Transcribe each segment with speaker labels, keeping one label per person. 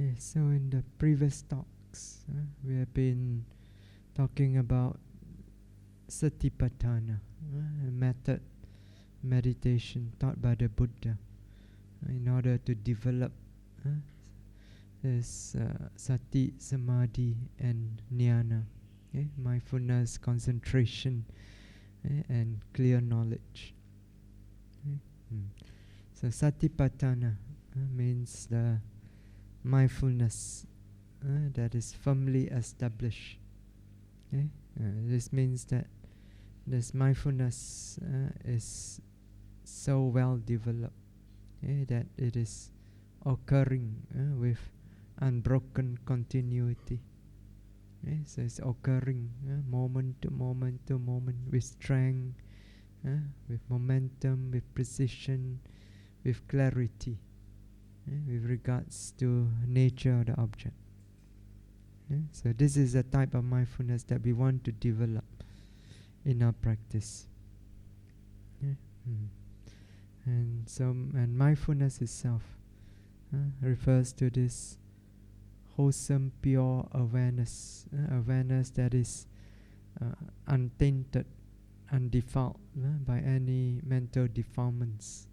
Speaker 1: Okay, so in the previous talks, we have been talking about Satipatthana, a method meditation taught by the Buddha in order to develop this sati, samadhi, and jnana, mindfulness, concentration, and clear knowledge. So Satipatthana means the mindfulness that is firmly established. This means that this mindfulness is so well developed that it is occurring with unbroken continuity. So it's occurring moment to moment to moment with strength, with momentum, with precision, with clarity, with regards to nature of the object. So this is a type of mindfulness that we want to develop in our practice. And mindfulness itself refers to this wholesome, pure awareness, awareness that is untainted, undefiled by any mental defilements.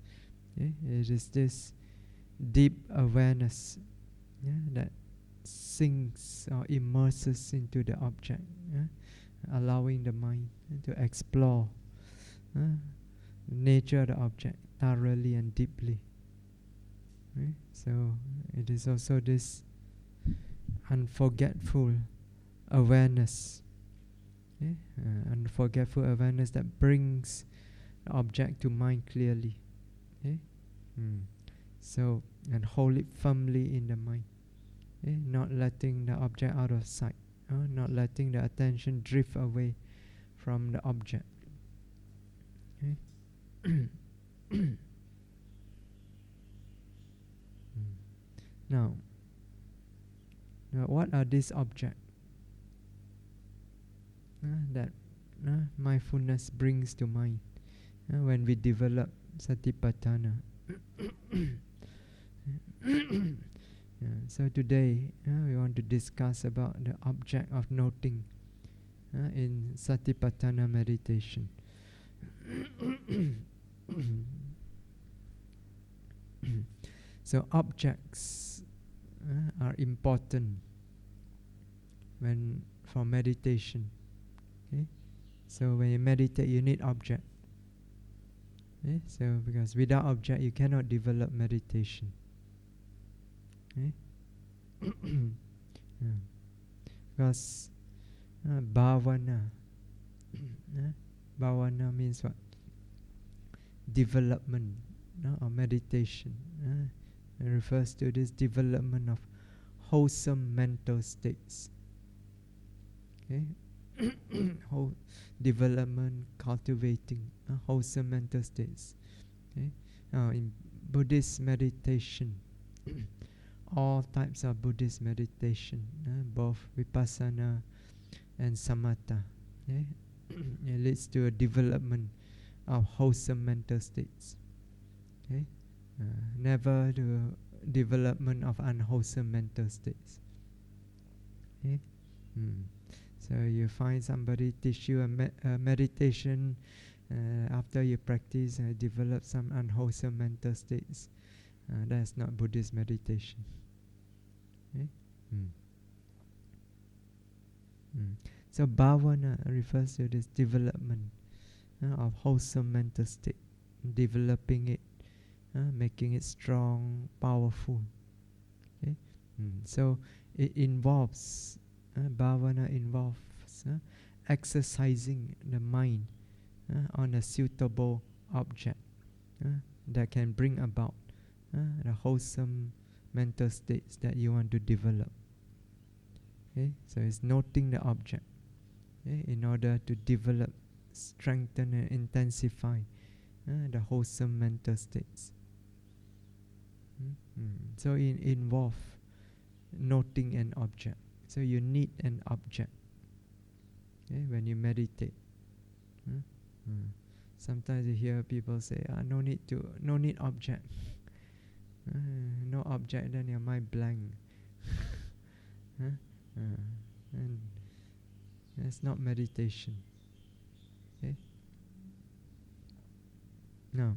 Speaker 1: It is this deep awareness that sinks or immerses into the object, allowing the mind to explore nature of the object thoroughly and deeply. So it is also this unforgetful awareness, unforgetful awareness that brings the object to mind clearly. So, and hold it firmly in the mind, not letting the object out of sight, not letting the attention drift away from the object. Now, what are these objects that mindfulness brings to mind when we develop Satipatthana? So today we want to discuss about the object of noting in Satipatthana meditation. So objects are important for meditation. So when you meditate, you need object. So because without object, you cannot develop meditation. Because bhavana, bhavana means what? Development or meditation. It refers to this development of wholesome mental states. Whole development, cultivating wholesome mental states. In Buddhist meditation, all types of Buddhist meditation, both vipassana and samatha, it leads to a development of wholesome mental states. Never the development of unwholesome mental states. So you find somebody teach you a meditation, after you practice develop some unwholesome mental states. That's not Buddhist meditation. So bhavana refers to this development of wholesome mental state, developing it, making it strong, powerful. So it involves, bhavana involves exercising the mind on a suitable object that can bring about the wholesome mental states that you want to develop. So it's noting the object in order to develop, strengthen and intensify the wholesome mental states. So it involves noting an object. So you need an object when you meditate. Sometimes you hear people say, no need object. No object, then your mind blank. And it's not meditation. Okay? Now,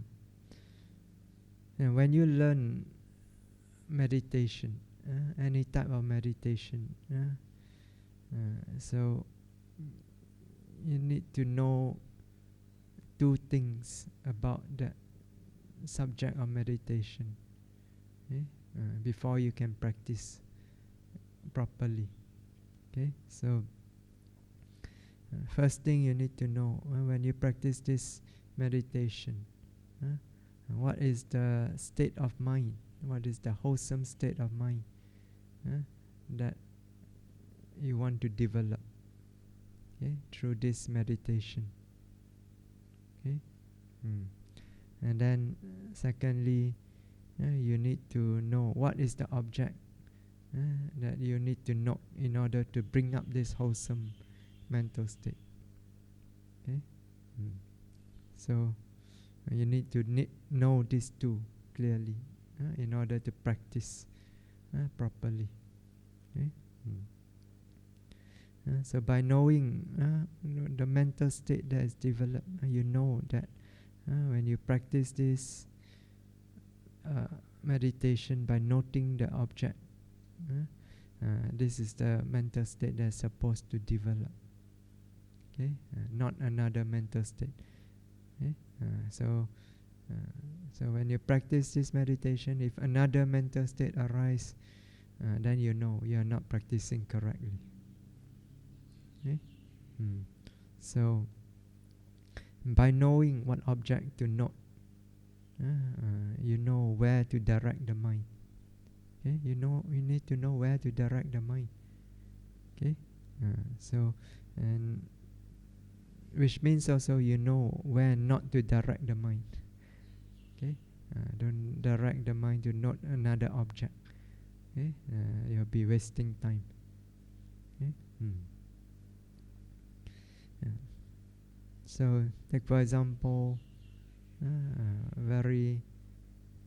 Speaker 1: when you learn meditation, any type of meditation, so you need to know two things about that subject of meditation, okay? Before you can practice properly. Okay, so first thing you need to know when you practice this meditation, what is the state of mind? What is the wholesome state of mind that you want to develop, okay, through this meditation? Okay, and then secondly, you need to know what is the object that you need to know in order to bring up this wholesome mental state. Okay, so you need to know these two clearly in order to practice properly. Okay? So by knowing the mental state that is developed, you know that when you practice this meditation by noting the object, this is the mental state that's supposed to develop. Okay, not another mental state. Okay, so when you practice this meditation, if another mental state arises, then you know you are not practicing correctly. Okay, so by knowing what object to note, you know where to direct the mind. Okay, you need to know where to direct the mind. Okay, so and which means also you know where not to direct the mind. Okay, don't direct the mind to note another object. Okay, you'll be wasting time. Okay, so take for example, very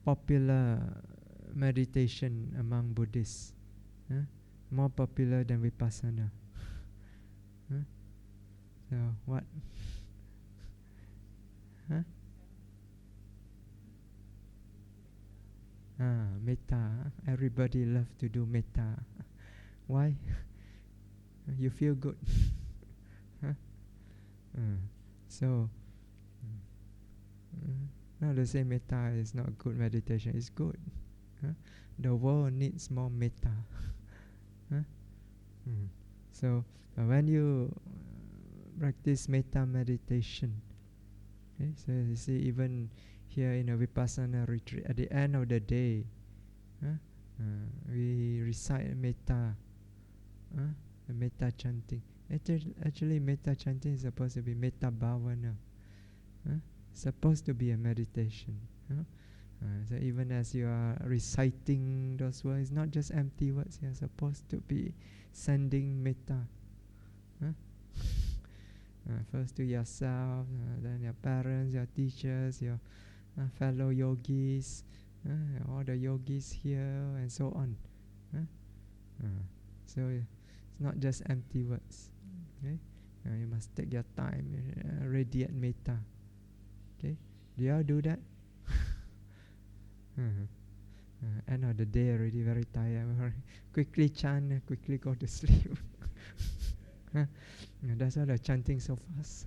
Speaker 1: popular meditation among Buddhists, more popular than Vipassana. So what? Metta. Everybody loves to do metta. Why? You feel good. So not to say metta is not good meditation. It's good. The world needs more metta. So when you practice metta meditation, okay, so you see even here in a Vipassana retreat, at the end of the day, we recite metta, the metta chanting. Actually, metta chanting is supposed to be metta bhavana, supposed to be a meditation. So even as you are reciting those words, not just empty words, you are supposed to be sending metta. First to yourself, then your parents, your teachers, your fellow yogis, all the yogis here, and so on. So it's not just empty words. Okay, you must take your time, radiate metta. Okay, do you all do that? End of the day already very tired. Quickly chant, quickly go to sleep. That's why they're chanting so fast.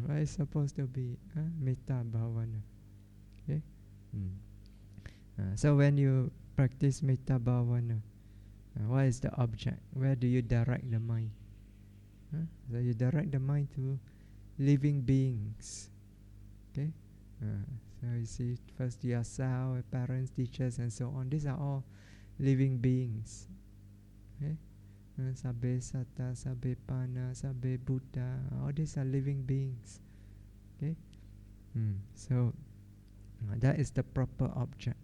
Speaker 1: What is supposed to be metta bhavana. Okay. So when you practice metta bhavana, what is the object? Where do you direct the mind? So you direct the mind to living beings. Okay. So you see first yourself, parents, teachers, and so on. These are all living beings. Okay. Sabbe Satta, Sabbe Pana, Sabbe Buddha, all these are living beings. Okay. So that is the proper object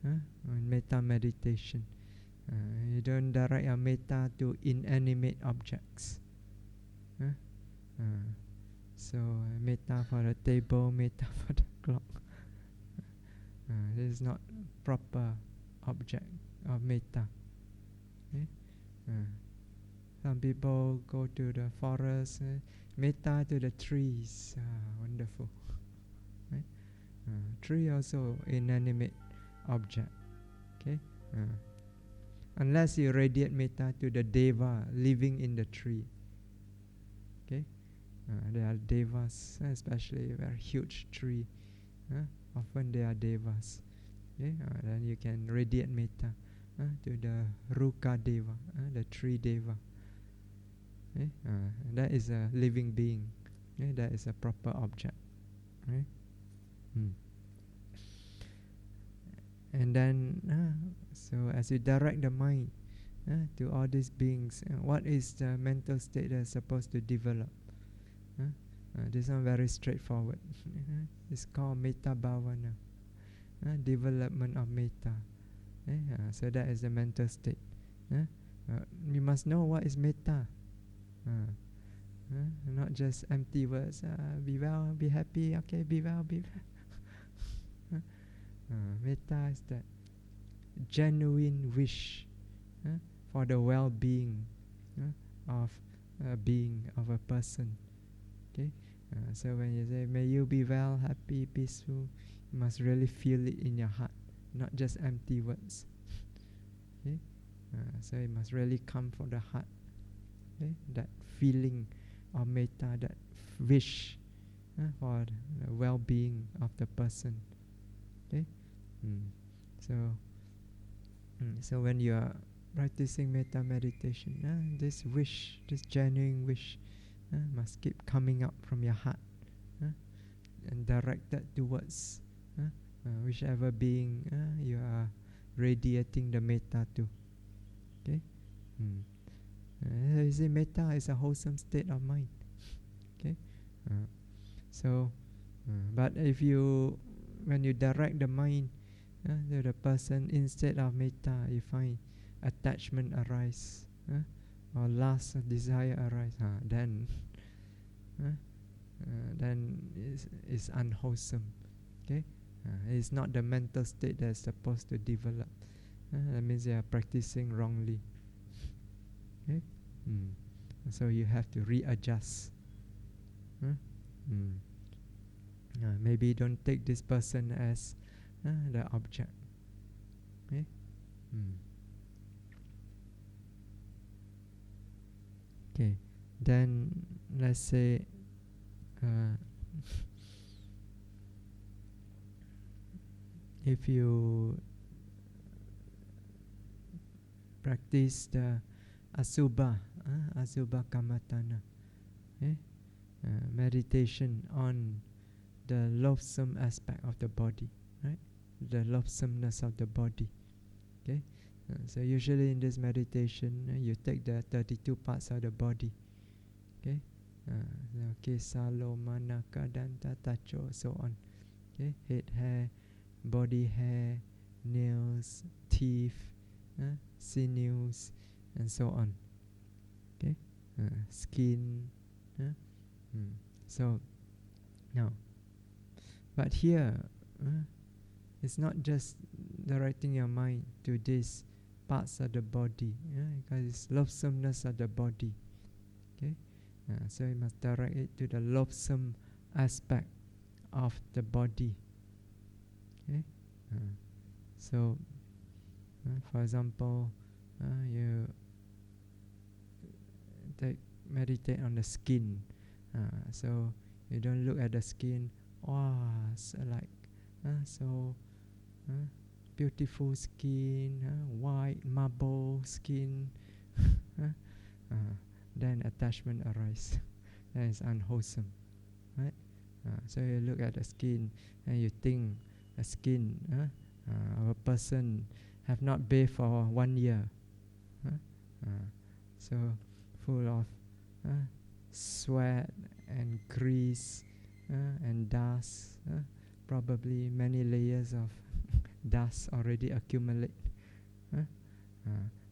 Speaker 1: in metta meditation. You don't direct your metta to inanimate objects. So metta for the table, metta for the clock. This is not proper object of metta. Okay? Some people go to the forest, metta to the trees. Wonderful. Right? Tree also inanimate object. Okay? Unless you radiate metta to the deva living in the tree. Okay? There are devas, especially a very huge tree. Often they are devas. Okay? Then you can radiate metta to the ruka deva, the tree deva. Okay? That is a living being. Okay? That is a proper object. Right? And then, so as you direct the mind to all these beings, what is the mental state that's supposed to develop? This one very straightforward. It's called metta bhavana, development of metta. So that is the mental state. You must know what is metta. Not just empty words. Be well, be happy. Okay, be well, be well. Metta is that genuine wish for the well-being of a being, of a person. Okay, so when you say, may you be well, happy, peaceful, you must really feel it in your heart, not just empty words. Okay, so it must really come from the heart. Okay, that feeling of metta, that wish for the well-being of the person. Okay, so when you are practicing metta meditation, this wish, this genuine wish, must keep coming up from your heart and directed towards whichever being you are radiating the metta to. Okay, you see, metta is a wholesome state of mind. Okay, but if you, when you direct the mind to the person, instead of metta, you find attachment arise, or lust, desire arise, then it's unwholesome. Okay, it's not the mental state that's supposed to develop. That means you are practicing wrongly. Okay, so you have to readjust. Maybe don't take this person as the object. Okay. Okay, then let's say if you practice the asubha kamatana, meditation on the loathsome aspect of the body, right? The loathsomeness of the body. Okay, so usually in this meditation, you take the 32 parts of the body. Okay, kesa, loma, naka, danta, tacho, so on. Okay, head hair, body hair, nails, teeth, sinews, and so on. Okay, skin. So now, but here, it's not just directing your mind to these parts of the body, because it's loathsomeness of the body. Okay, so you must direct it to the loathsome aspect of the body. Okay, so for example, you meditate on the skin. So you don't look at the skin. So like so beautiful skin, white marble skin. Then attachment arises. That is unwholesome, right? So you look at the skin and you think the skin of a person have not bathed for 1 year, so full of sweat and grease and dust, probably many layers of dust already accumulate.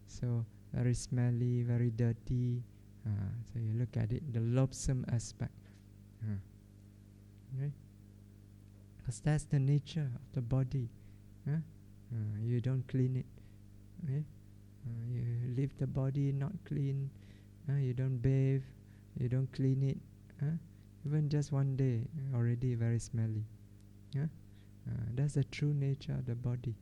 Speaker 1: So very smelly, very dirty. So you look at it, the loathsome aspect. Right? Because that's the nature of the body. You don't clean it. Okay? You leave the body not clean. You don't bathe. You don't clean it. Even just one day, already very smelly. That's the true nature of the body.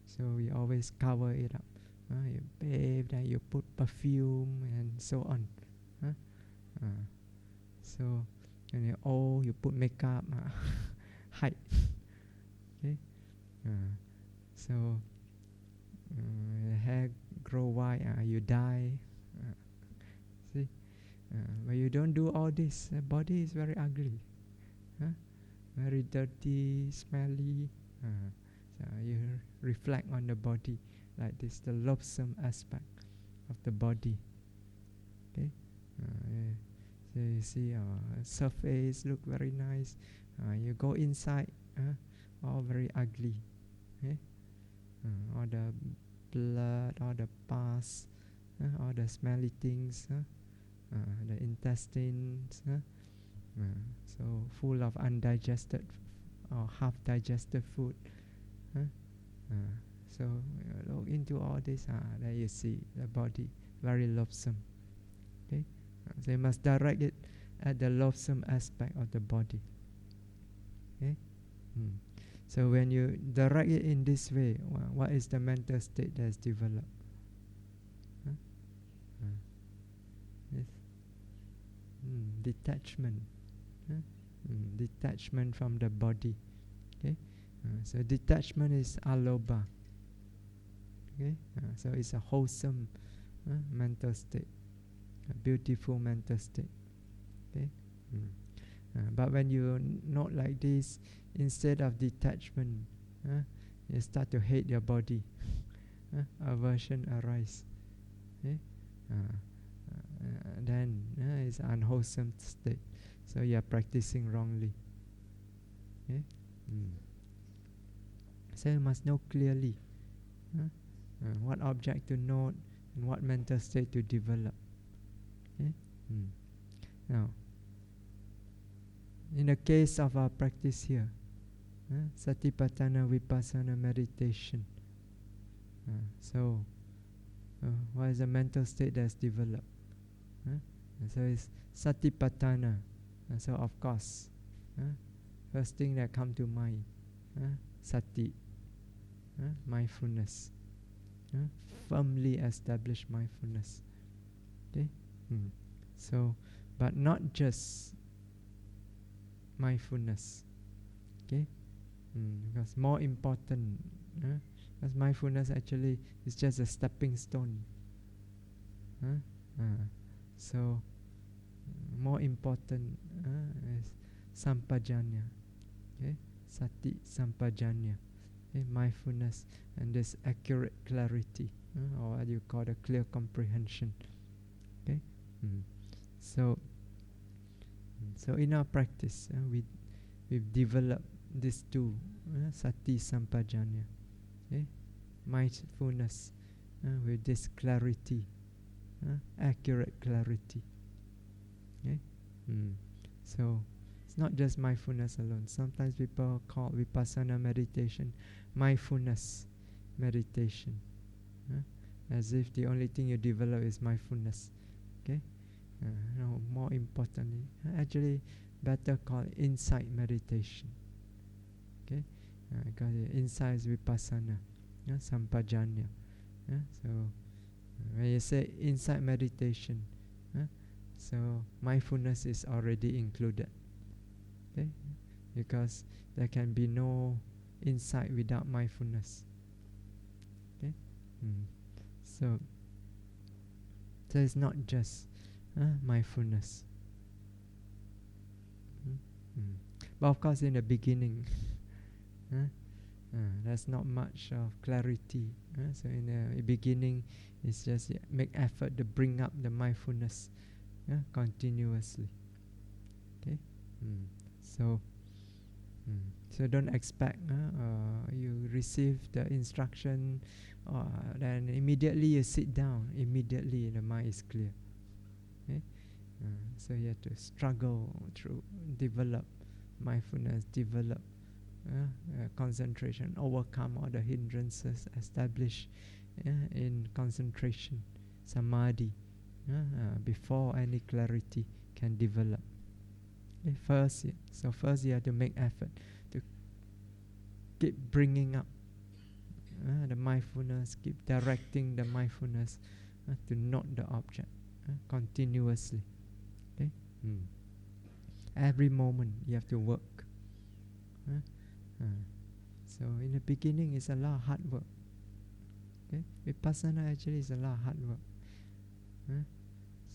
Speaker 1: So we always cover it up. You bathe, then you put perfume and so on. So when you're old, you put makeup, hide. Okay. So your hair grow white, you die. See, but you don't do all this. The body is very ugly, very dirty, smelly. So you reflect on the body like this, the loathsome aspect of the body. Okay. So you see, surface look very nice. You go inside, all very ugly. Okay? All the blood, all the pus, all the smelly things, the intestines, so full of undigested or half-digested food. So look into all this, there you see the body very loathsome. Okay, so you must direct it at the loathsome aspect of the body. Okay. So when you direct it in this way, what is the mental state that is developed? Yes. Detachment. Detachment from the body. Okay. So detachment is alobha. Okay. So it's a wholesome mental state, a beautiful mental state. Okay. But when you not like this, instead of detachment, you start to hate your body. Aversion arise. Okay? Then it's an unwholesome state. So you are practicing wrongly. Okay? So you must know clearly what object to note and what mental state to develop. Okay? Now, in the case of our practice here, Satipatthana Vipassana meditation. So, what is the mental state that's developed? So it's Satipatthana. So of course, first thing that come to mind, Sati, mindfulness, firmly established mindfulness. Okay, so, but not just mindfulness. Okay, because more important, because mindfulness actually is just a stepping stone. So more important is sampajanya. Okay, sati sampajanya. Okay, mindfulness and this accurate clarity, or what you call the clear comprehension. Okay, so in our practice, we've developed these two, sati sampajanya. Okay, mindfulness with this clarity, accurate clarity. Okay, so it's not just mindfulness alone. Sometimes people call vipassana meditation mindfulness meditation, as if the only thing you develop is mindfulness. Okay, no, more importantly, actually better call insight meditation. Okay, because insight is vipassana, sampajanya. So when you say insight meditation, so mindfulness is already included. Okay, because there can be no insight without mindfulness. Okay, so it's not just mindfulness. But of course, in the beginning, there's not much of clarity. So in the beginning, it's just make effort to bring up the mindfulness continuously. Okay, so don't expect you receive the instruction, then immediately you sit down. Immediately the mind is clear. Okay, so you have to struggle through, develop mindfulness, develop concentration, overcome all the hindrances established in concentration, samadhi, before any clarity can develop. Okay, first you have to make effort to keep bringing up the mindfulness, keep directing the mindfulness to note the object continuously. Okay? Every moment you have to work. So in the beginning it's a lot of hard work. Okay? Vipassana actually is a lot of hard work.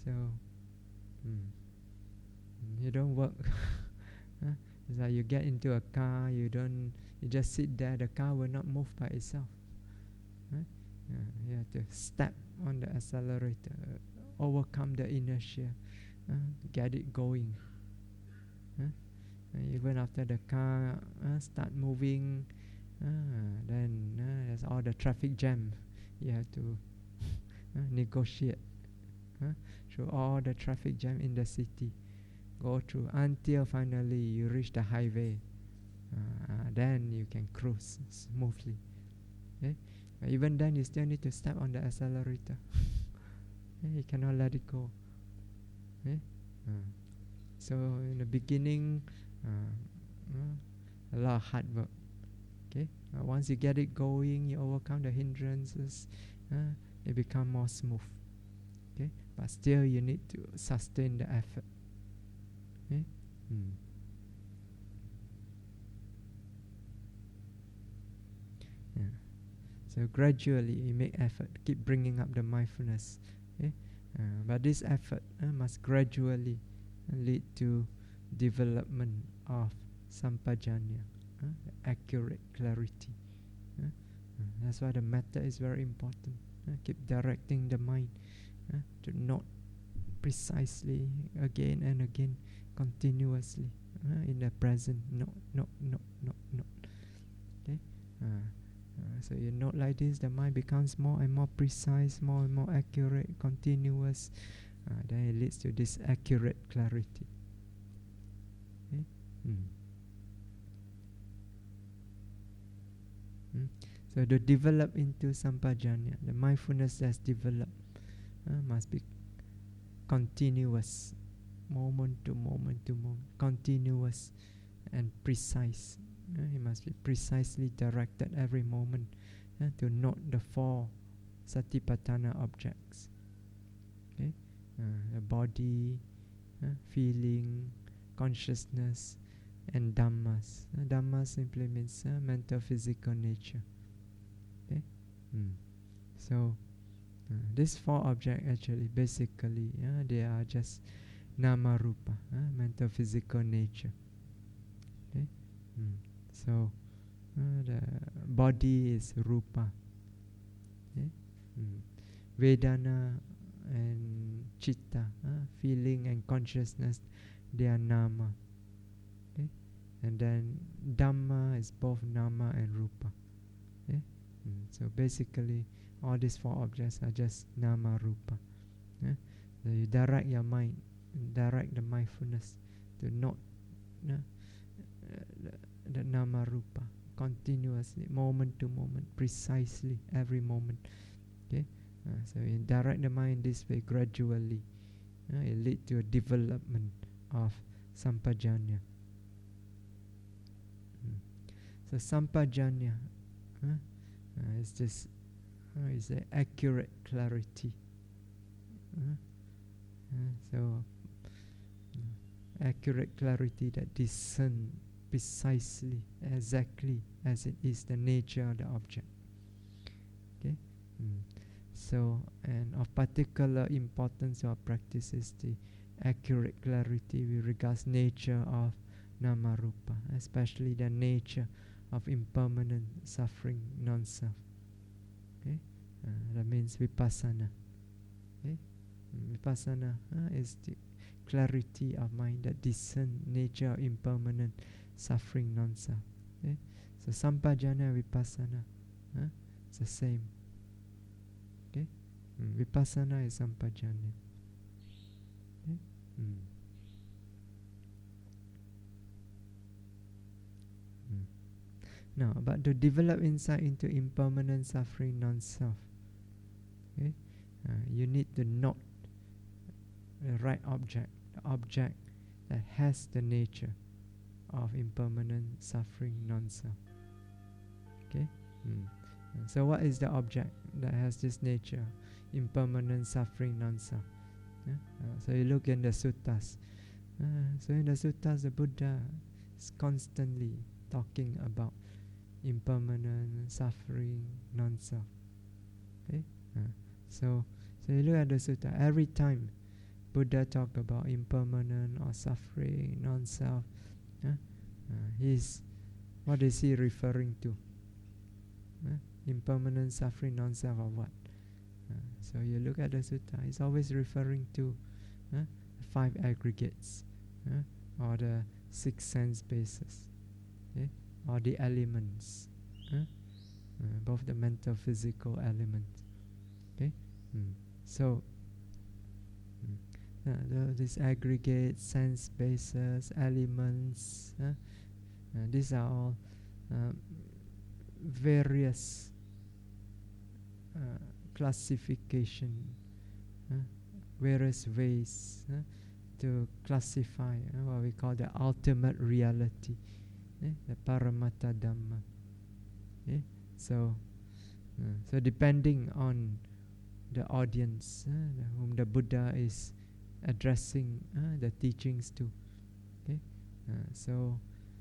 Speaker 1: So you don't work. It's like you get into a car, you just sit there, the car will not move by itself. You have to step on the accelerator, overcome the inertia, get it going. Even after the car start moving, then there's all the traffic jam. You have to negotiate through all the traffic jam in the city, go through until finally you reach the highway. Then you can cruise smoothly. Okay? Even then you still need to step on the accelerator. You cannot let it go. Okay? So in the beginning, a lot of hard work. Okay? Once you get it going, you overcome the hindrances, it becomes more smooth. Okay? But still you need to sustain the effort. Okay? So gradually you make effort, keep bringing up the mindfulness. Okay? But this effort must gradually lead to development of sampajanya, accurate clarity. That's why the method is very important. Keep directing the mind to note precisely again and again, continuously in the present. Note. Okay? So you note like this, the mind becomes more and more precise, more and more accurate, continuous. Then it leads to this accurate clarity. Okay? So to develop into sampajanya, the mindfulness that's developed must be continuous, moment to moment to moment, continuous and precise. It must be precisely directed every moment to note the 4 satipatthana objects. Okay? The body, feeling, consciousness, and dhammas. Dhamma simply means mental physical nature. Okay? So these 4 objects actually basically they are just nama rupa, mental physical nature. Okay? So the body is rupa. Okay? Vedana and chitta, feeling and consciousness, they are nama. Okay? And then dhamma is both nama and rupa. Okay? So basically all these 4 objects are just nama rupa. So you direct your mind, direct the mindfulness to note the nama rupa continuously, moment to moment, precisely every moment. Okay? So you direct the mind this way gradually. It leads to a development of sampajanya. So sampajanya is this is an accurate clarity. So accurate clarity that discern precisely, exactly as it is the nature of the object. Okay? So, and of particular importance of practice is the accurate clarity with regards nature of nama rupa, especially the nature of impermanent suffering non-self. Okay? That means vipassana. Okay? Vipassana is the clarity of mind that discern nature of impermanent suffering non-self. Okay? So sampajanya vipassana, it's the same. Okay? Vipassana is sampajanya. Okay? No, but to develop insight into impermanent suffering non-self, okay, you need to note the right object, the object that has the nature of impermanent suffering non-self. Okay. So what is the object that has this nature, impermanent suffering non-self? So you look in the suttas. So in the suttas, the Buddha is constantly talking about impermanent suffering non-self. Okay. So you look at the sutta. Every time Buddha talk about impermanent or suffering non-self, what is he referring to? Impermanent suffering non-self or what? So you look at the sutta, it's always referring to the 5 aggregates, or the 6 sense bases, or the elements, both the mental, physical elements. Okay, so these aggregates, sense bases, elements, these are all various classification, various ways to classify what we call the ultimate reality, the Paramatta Dhamma. So depending on the audience whom the Buddha is addressing the teachings to, so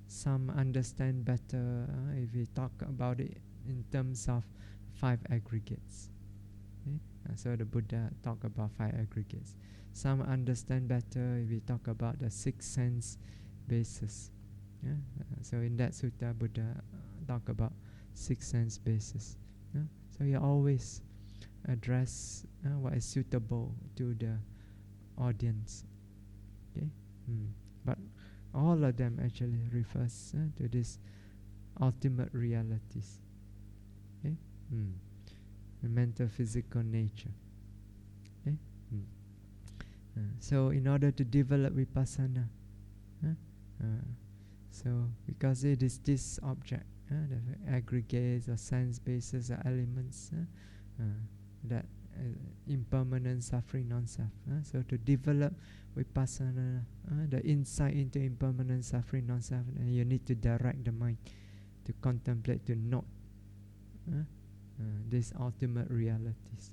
Speaker 1: some understand better if we talk about it in terms of 5 aggregates. So the Buddha talk about 5 aggregates. Some understand better if we talk about the 6 sense bases. So in that sutta, Buddha talk about 6 sense bases. So you always address what is suitable to the audience. But all of them actually refers to this ultimate realities, the mental, physical nature. So in order to develop vipassana, so because it is this object, the aggregates or sense bases or elements, that impermanent suffering non-self. So to develop vipassana, the insight into impermanent suffering non-self, you need to direct the mind to contemplate, to note these ultimate realities.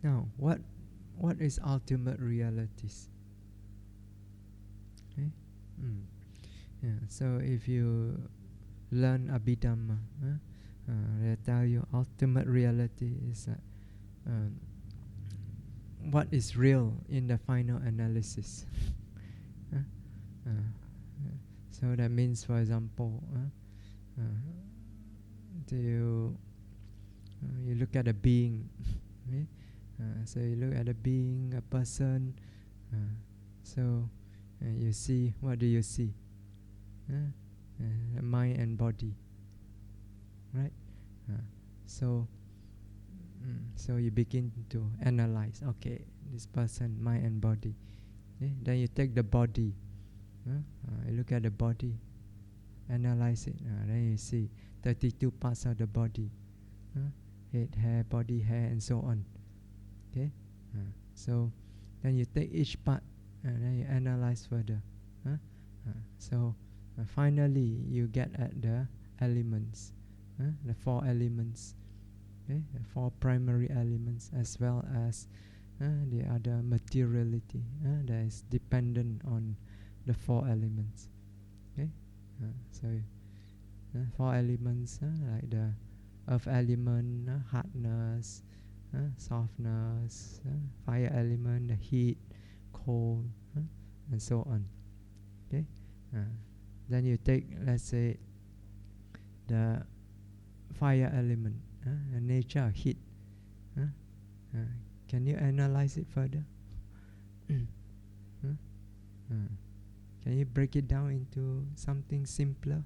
Speaker 1: Now, what is ultimate realities? So if you learn Abhidhamma, they tell you ultimate reality is what is real in the final analysis. So that means, for example, you look at a being. So you look at a being, a person. So you see, what do you see? Mind and body, right? So you begin to analyze. Okay, this person, mind and body. Then you take the body. You look at the body, analyze it. Then you see 32 parts of the body: head, hair, body hair, and so on. Okay, so then you take each part and then you analyze further. So finally you get at the elements, the 4 elements, the 4 primary elements, as well as the other materiality that is dependent on the 4 elements. So 4 elements like the earth element, hardness, softness, fire element, the heat, cold, and so on. Then you take, let's say, the fire element, the nature of heat. Can you analyze it further? Huh? Can you break it down into something simpler?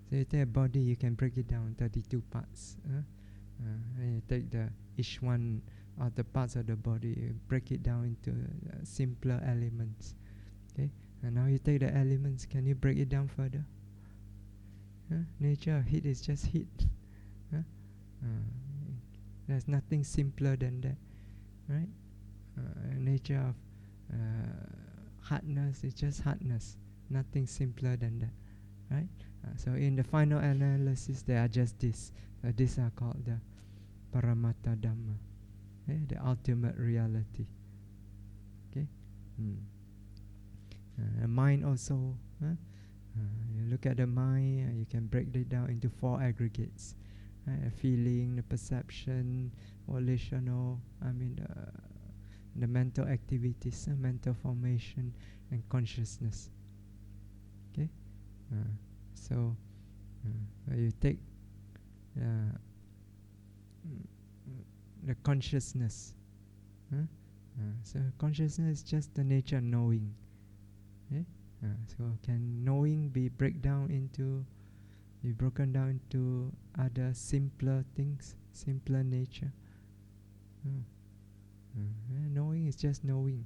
Speaker 1: So you take a body, you can break it down 32 parts. And you take each one of the parts of the body, you break it down into simpler elements. Okay, and now you take the elements. Can you break it down further? Nature of heat is just heat. There's nothing simpler than that, right? Nature of hardness is just hardness. Nothing simpler than that, right? So in the final analysis, they are just this. These are called the Paramatta Dhamma, the ultimate reality. Okay. Mind also. You look at the mind, you can break it down into 4 aggregates: feeling, the perception, volitional. The mental activities, mental formation, and consciousness. Okay. So you take the consciousness. So consciousness is just the nature of knowing. So can knowing be broken down into other simpler things, simpler nature? Knowing is just knowing.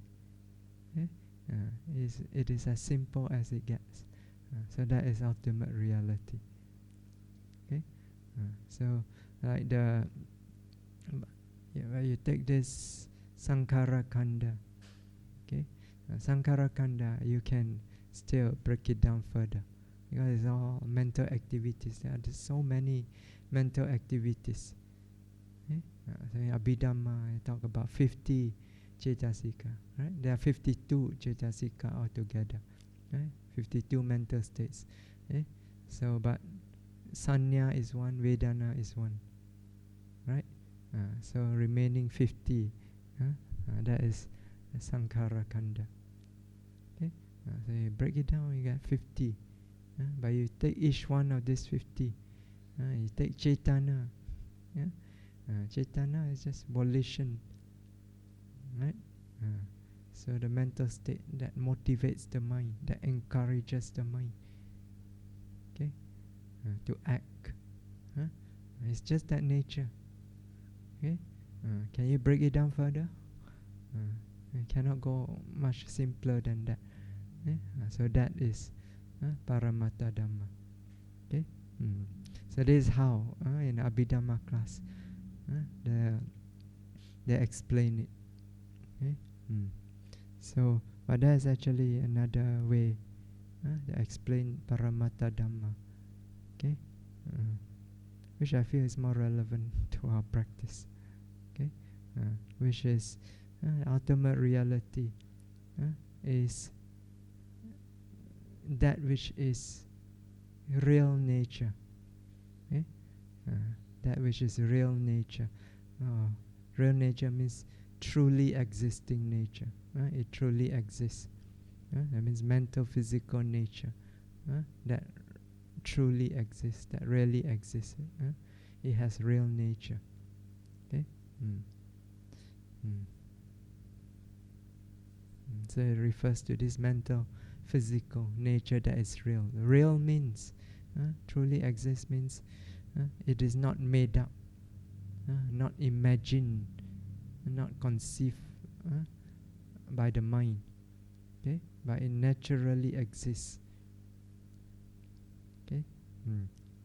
Speaker 1: It is as simple as it gets. So that is ultimate reality. Okay. So like where you take this Sankhara Khanda. Okay. Sankhara Khanda, you can still break it down further, because it's all mental activities. There are just so many mental activities. So in Abhidhamma, I talk about 50 Cetasika. Right? There are 52 Cetasika altogether. Right? 52 mental states. So, but Sanya is one, Vedana is one. Right? So remaining 50, that is Sankhara Khanda. Okay? So you break it down, you get 50. But you take each one of these 50. You take Cetana. Cetana is just volition. Right? So the mental state that motivates the mind, that encourages the mind, okay, to act. It's just that nature. Okay. Can you break it down further? You cannot go much simpler than that. So that is Paramatta Dhamma. Okay. So this is how in Abhidhamma class they explain it. Okay. So, but that is actually another way to explain Paramatta Dhamma. Okay. Which I feel is more relevant to our practice. Okay. Which is ultimate reality is that which is real nature. Okay? That which is real nature. Real nature means truly existing nature. It truly exists. That means mental, physical nature. That truly exists, that really exists. It has real nature. Okay? So it refers to this mental, physical nature that is real. Real means, truly exists means it is not made up, not imagined, not conceived by the mind. Okay? But it naturally exists. Okay?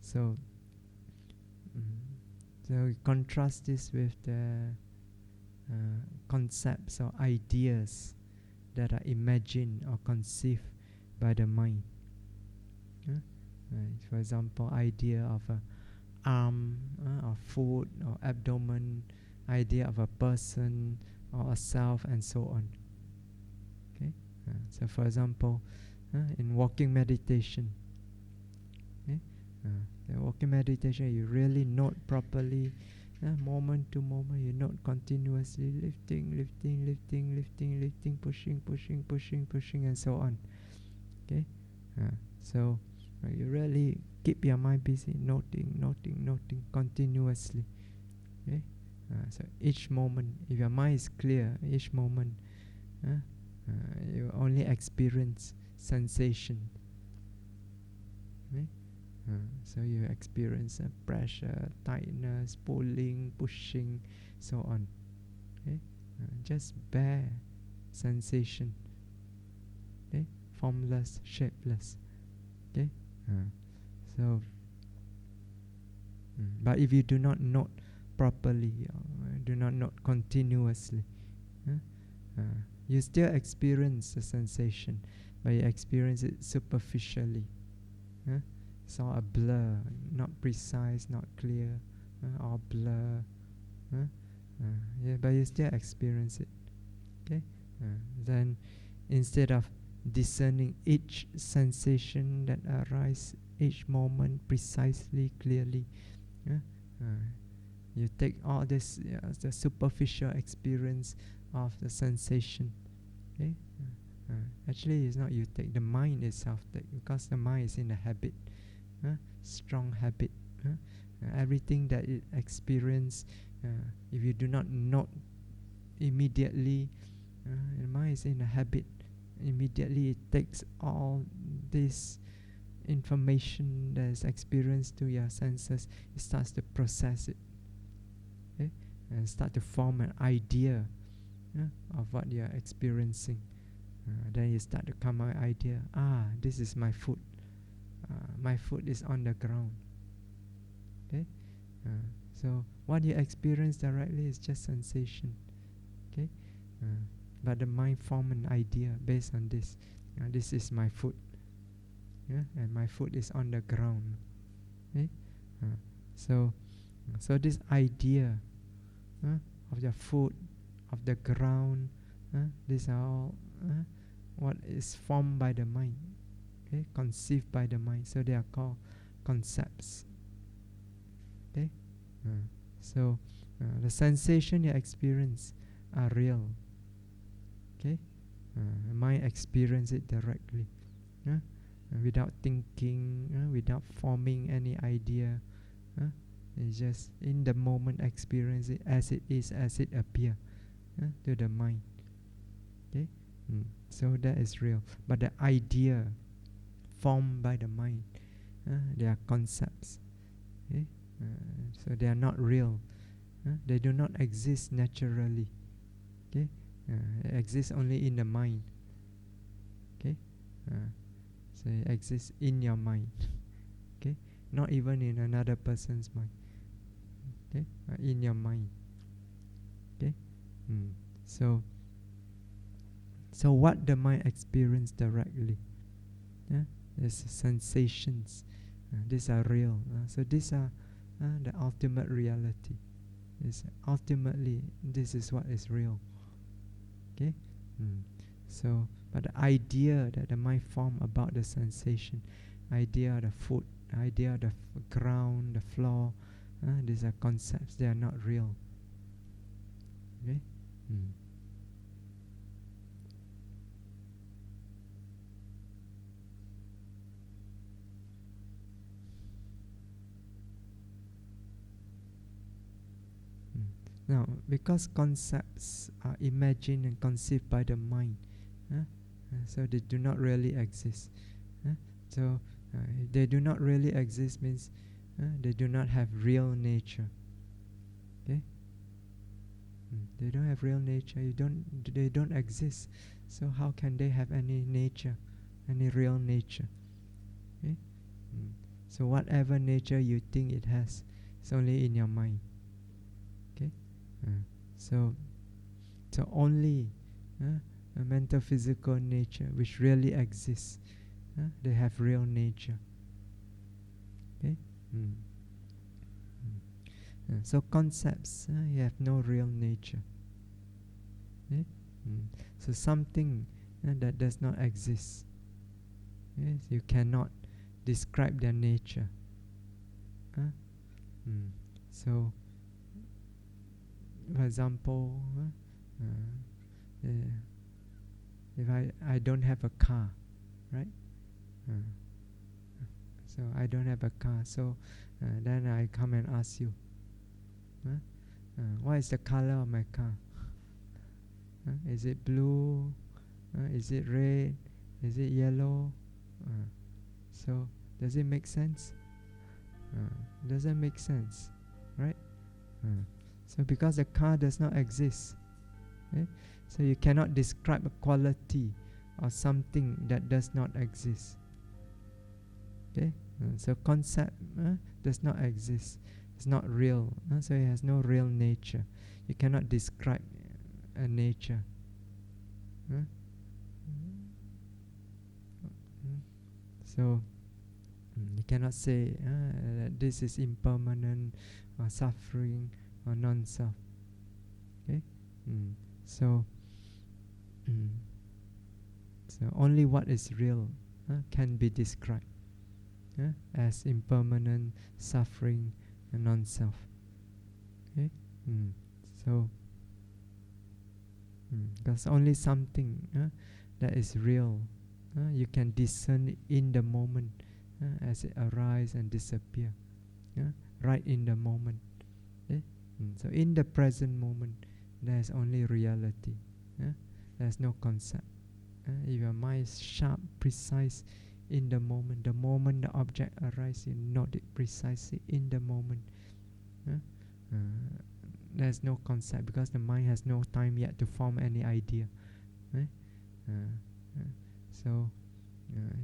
Speaker 1: So we contrast this with the concepts or ideas that are imagined or conceived by the mind. For example, idea of a arm, or foot, or abdomen, idea of a person or a self, and so on. Okay. So, for example, in walking meditation, the walking meditation, you really note properly, moment to moment. You note continuously lifting, pushing, and so on. Okay. So You really keep your mind busy, noting continuously. Okay? So each moment, if your mind is clear, each moment, you only experience sensation. Okay? So you experience pressure, tightness, pulling, pushing, so on. Okay? Just bare sensation. Okay? Formless, shapeless. Okay? So, but if you do not note properly, do not note continuously, you still experience the sensation, but you experience it superficially. It's all a blur, not precise, not clear, all blur. Yeah, but you still experience it. Okay. Then, instead of discerning each sensation that arises each moment precisely, clearly, you take all this, the superficial experience of the sensation. Okay. Actually, it's not you take, the mind itself take, because the mind is in a habit, strong habit. Everything that it experience, if you do not note immediately, the mind is in a habit. Immediately it takes all this information that is experienced to your senses, it starts to process it, okay? And start to form an idea of what you are experiencing. Then you start to come out idea, this is my foot. My foot is on the ground. Okay? So what you experience directly is just sensation. Okay? But the mind form an idea based on this. This is my foot. And my foot is on the ground. Okay? So this idea of the foot, of the ground, these are all what is formed by the mind, okay? Conceived by the mind. So they are called concepts. Okay? So the sensation you experience are real. Okay? The mind experience it directly, without thinking, without forming any idea. It's just in the moment experience it as it is, as it appear to the mind. Okay? So that is real. But the idea formed by the mind, they are concepts. Okay? So they are not real. They do not exist naturally. Okay? They exist only in the mind. Okay? So it exists in your mind. Okay? Not even in another person's mind. Okay? In your mind. Okay? So what the mind experience directly, is sensations. These are real. So these are the ultimate reality. Ultimately, this is what is real. Okay? So, but the idea that the mind form about the sensation, idea of the foot, idea of the ground, the floor, these are concepts. They are not real. Okay? Now, because concepts are imagined and conceived by the mind, so they do not really exist. So, if they do not really exist means they do not have real nature. Okay? They don't have real nature. They don't exist. So how can they have any nature, any real nature? Okay? So whatever nature you think it has, it's only in your mind. Okay? So only a mental physical nature which really exists, they have real nature. Okay? So concepts, you have no real nature. Okay? So something that does not exist, yes, you cannot describe their nature. So for example, if I don't have a car, right? So I don't have a car. So then I come and ask you, what is the color of my car? Is it blue? Is it red? Is it yellow? So does it make sense? Doesn't make sense, right? So because the car does not exist, so you cannot describe a quality or something that does not exist. Okay, so concept does not exist. It's not real, so it has no real nature. You cannot describe a nature. So you cannot say that this is impermanent or suffering or non-self. Okay, so so only what is real can be described as impermanent, suffering, and non-self. Okay, so because only something that is real you can discern it in the moment as it arises and disappear, right in the moment. So in the present moment, there's only reality. There's no concept. If your mind is sharp, precise in the moment the object arises, you note it precisely in the moment. There's no concept because the mind has no time yet to form any idea. So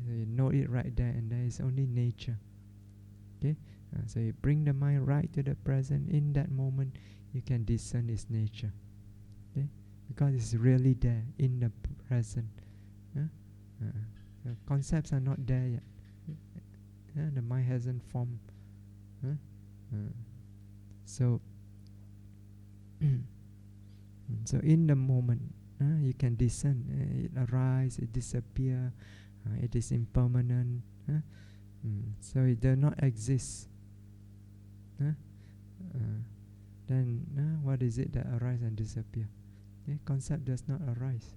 Speaker 1: you know it right there, and there is only nature. Okay, so you bring the mind right to the present. In that moment, you can discern its nature. Okay, because it's really there in the present. The concepts are not there yet. The mind hasn't formed. So, so in the moment, you can discern. It arises, it disappears. It is impermanent. So it does not exist. Then what is it that arises and disappears? Concept does not arise.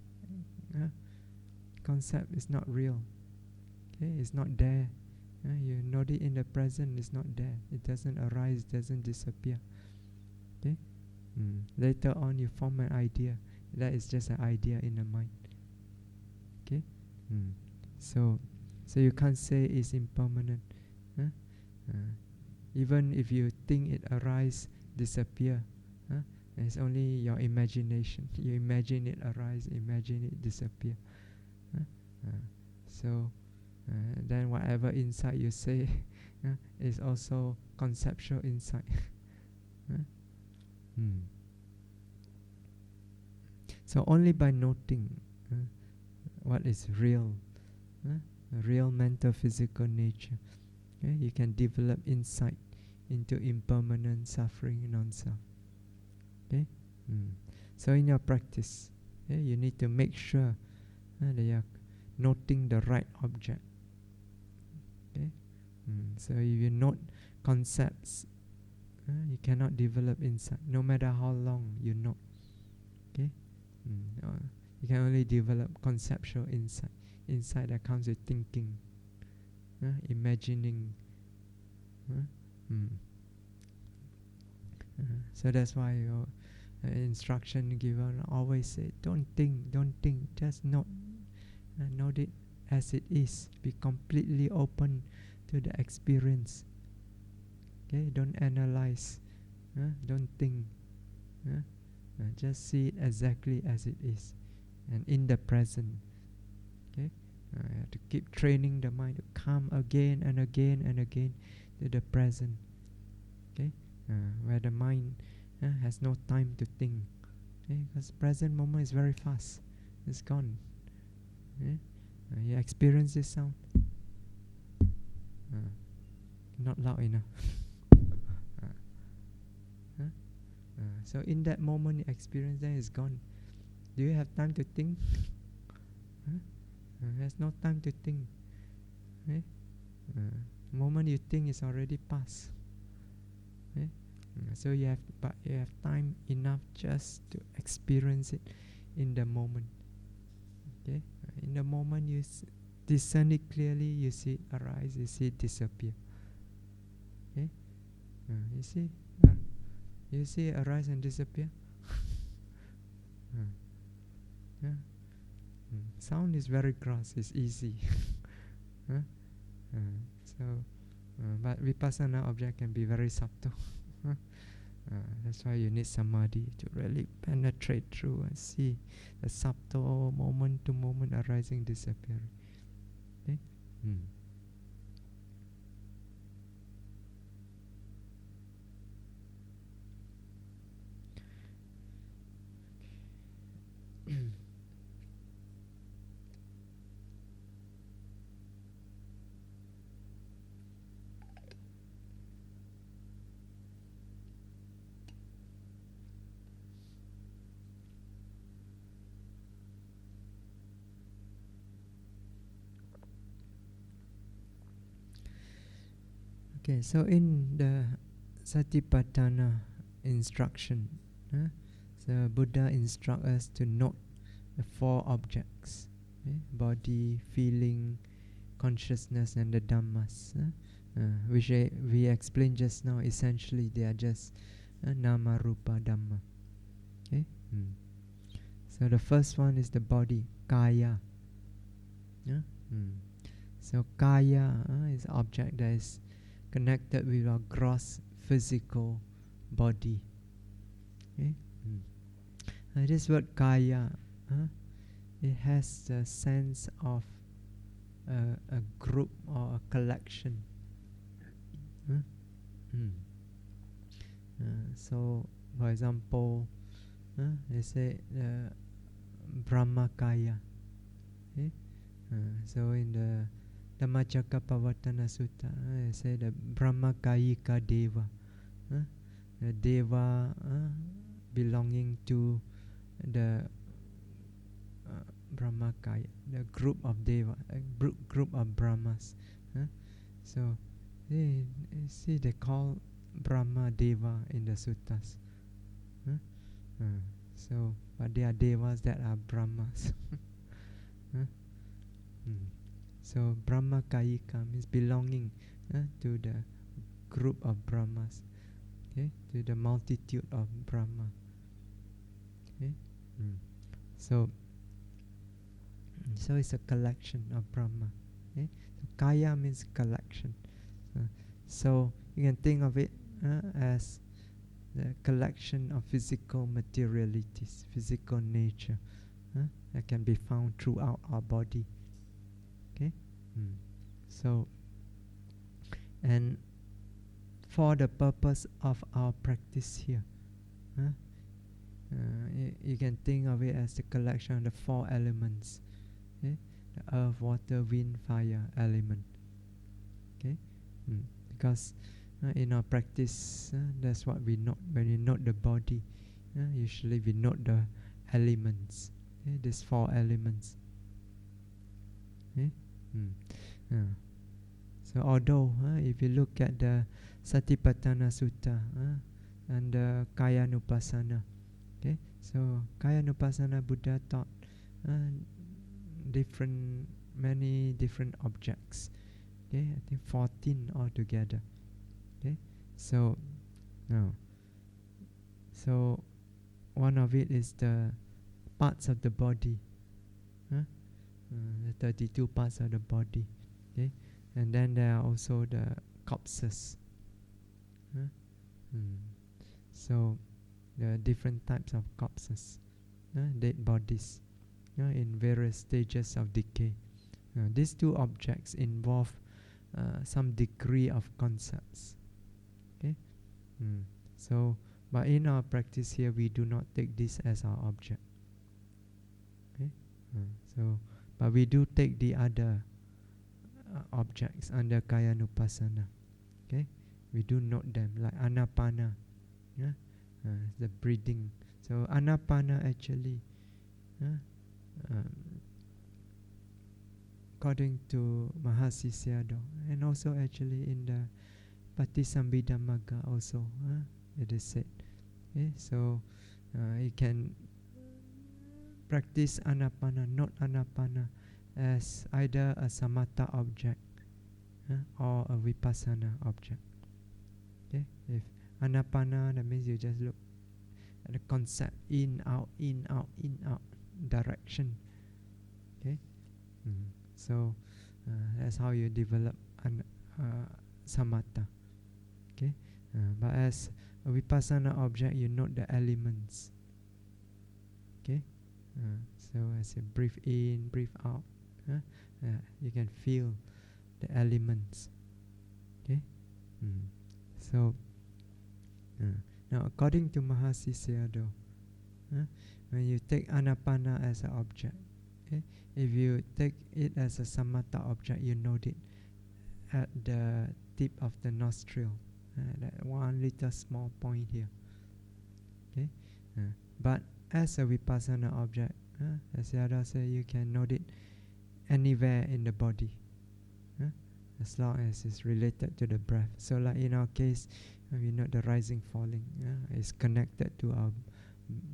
Speaker 1: Concept is not real. It's not there. You note it in the present, it's not there. It doesn't arise, doesn't disappear. Later on you form an idea. That is just an idea in the mind. So you can't say it's impermanent. Even if you think it arise, disappear, it's only your imagination. You imagine it arise, imagine it disappear. So then whatever insight you say is also conceptual insight. So only by noting what is real, real mental physical nature, you can develop insight into impermanent suffering non-self. So in your practice, you need to make sure that you are noting the right object. So if you note concepts, you cannot develop insight, no matter how long you note. You can only develop conceptual insight, insight that comes with thinking, imagining. So that's why your instruction given always say, don't think, just note. Note it as it is. Be completely open to the experience. Don't analyze. Don't think. Just see it exactly as it is, and in the present. You have to keep training the mind to come again and again and again to the present. Where the mind has no time to think. Because present moment is very fast. It's gone. You experience this sound? Not loud enough. So in that moment you experience, then it's gone. Do you have time to think? There's no time to think. Moment you think is already past. So you have time enough just to experience it in the moment. In the moment discern it clearly, you see it arise, you see it disappear. Okay? You see? You see it arise and disappear? Yeah. Sound is very gross, it's easy. Huh? But vipassana object can be very subtle. That's why you need samadhi to really penetrate through and see the subtle moment to moment arising, disappearing. Okay? Okay, so in the Satipatthana instruction, so Buddha instructs us to note the 4 objects: body, feeling, consciousness, and the dhammas, which we explained just now. Essentially, they are just nama rupa dhamma. Okay. So the first one is the body, kaya. So kaya is object that is connected with our gross physical body. Okay? This word kaya, it has the sense of a group or a collection. So, for example, they say Brahmakaya. Okay? So in the Dhammacakkappavattana Sutta, they say the Brahmakayika Deva. The Deva belonging to the Brahmakaya, the group of Deva, a group of Brahmas. So, see, they call Brahma Deva in the suttas. So, but they are Devas that are Brahmas. So, Brahmakayika means belonging to the group of Brahmas, okay, to the multitude of Brahma. Okay? So it's a collection of Brahma. Okay? So Kaya means collection. So you can think of it as the collection of physical materialities, physical nature that can be found throughout our body. Okay? So, and for the purpose of our practice here, you can think of it as the collection of the 4 elements. Okay? The earth, water, wind, fire element. Okay? Because in our practice, that's what we note. When we note the body, usually we note the elements. Okay? These 4 elements. Okay? So although if you look at the Satipatthana Sutta and the Kayanupassana, okay, so Kayanupassana, Buddha taught many different objects. Okay, I think 14 altogether. Okay, so so one of it is the parts of the body, the 32 parts of the body. Okay, and then there are also the corpses. So there are different types of corpses, dead bodies, in various stages of decay. These 2 objects involve some degree of concepts. Okay, so but in our practice here, we do not take this as our object. Okay, so but we do take the other objects under Kayanupassana. Okay, we do note them like Anapana, the breathing. So Anapana actually, according to Mahasi Sayadaw, and also actually in the Patisambhidamagga also, it is said. Okay, so you can practice Anapana, not Anapana, as either a samatha object or a vipassana object. Okay, if anapana, that means you just look at the concept in out direction. Okay, so that's how you develop samatha. Okay, but as a vipassana object, you note the elements. Okay, so as you breathe in, breathe out, you can feel the elements. Okay, so now according to Mahasi Sayadaw, when you take anapana as an object, okay, if you take it as a samatha object, you note it at the tip of the nostril, that one little small point here. Okay, but as a vipassana object, as Sayadaw said, you can note it anywhere in the body, as long as it's related to the breath. So like in our case, we note the rising, falling, is connected to our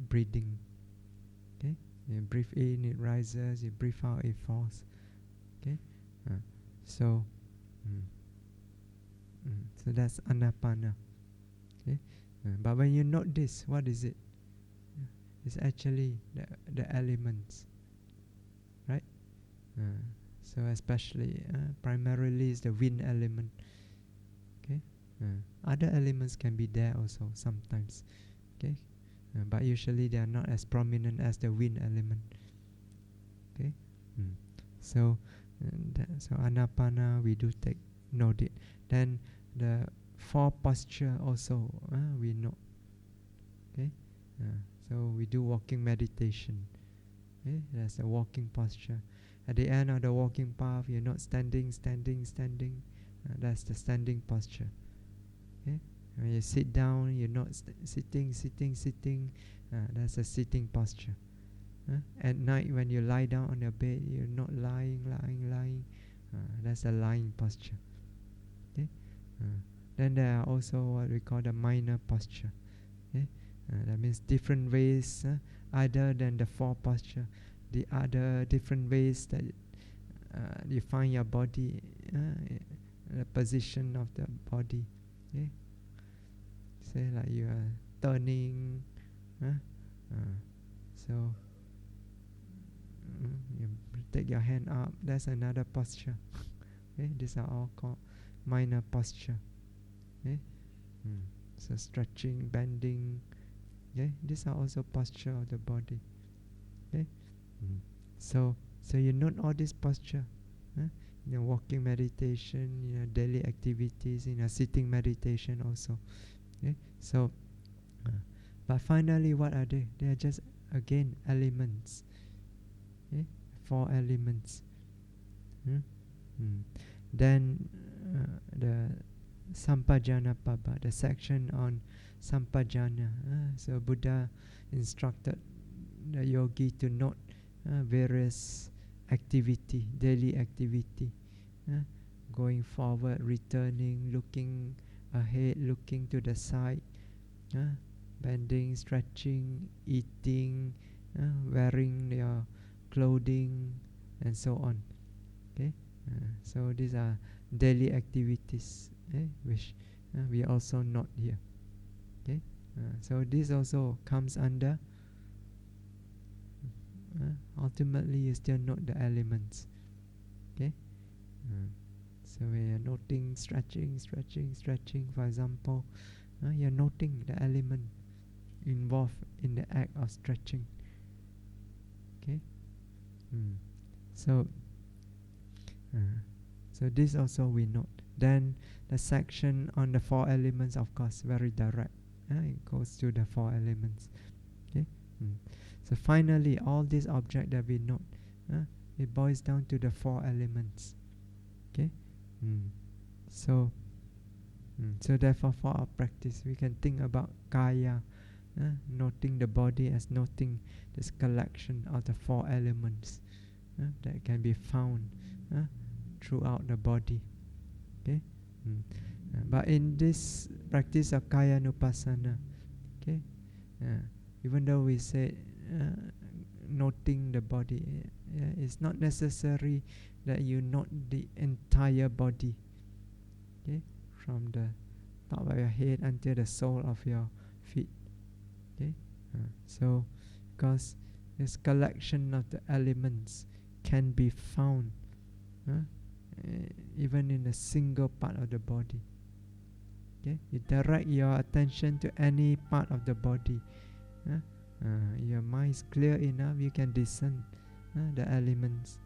Speaker 1: breathing. Okay, you breathe in, it rises, you breathe out, it falls. Okay, so so that's anapana. Okay, but when you note this, what is it? It's actually the elements, right? So especially primarily is the wind element. Okay, other elements can be there also sometimes. Okay, but usually they are not as prominent as the wind element. Okay, so so anapana we do take note it. Then the four posture also we know. Okay, so we do walking meditation. Okay, that's the walking posture. At the end of the walking path, you're not standing. That's the standing posture. Okay, when you sit down, you're not sitting. That's a sitting posture. At night, when you lie down on your bed, you're not lying. That's a lying posture. Okay, then there are also what we call the minor posture. Okay, that means different ways other than the four posture. The other different ways that you find your body, the position of the body. Okay, say like you are turning, so you take your hand up. That's another posture. Okay, these are all called minor posture. Okay, so stretching, bending. Okay, these are also posture of the body. Okay, so you note all this posture in your walking meditation, in your daily activities, in your sitting meditation also. Okay, so but finally, what are they? They are just again elements. Okay, four elements. Then the Sampajana Pabba, the section on Sampajana. So Buddha instructed the yogi to note various activity, daily activity, going forward, returning, looking ahead, looking to the side, bending, stretching, eating, wearing your clothing, and so on. Okay, so these are daily activities, which we also note here. Okay, so this also comes under. Ultimately, you still note the elements. Okay, so when you're noting stretching, for example, you're noting the element involved in the act of stretching. Okay, so this also we note. Then the section on the four elements, of course, very direct. It goes to the four elements. Okay, so finally, all these objects that we note, it boils down to the four elements. Okay, so therefore, for our practice, we can think about kaya, noting the body as noting this collection of the four elements that can be found throughout the body. Okay, but in this practice of kaya nupassana, okay, even though we say noting the body, It's not necessary that you note the entire body, okay, from the top of your head until the sole of your feet. Okay, so because this collection of the elements can be found even in a single part of the body. Okay, you direct your attention to any part of the body. Your mind is clear enough, you can discern the elements.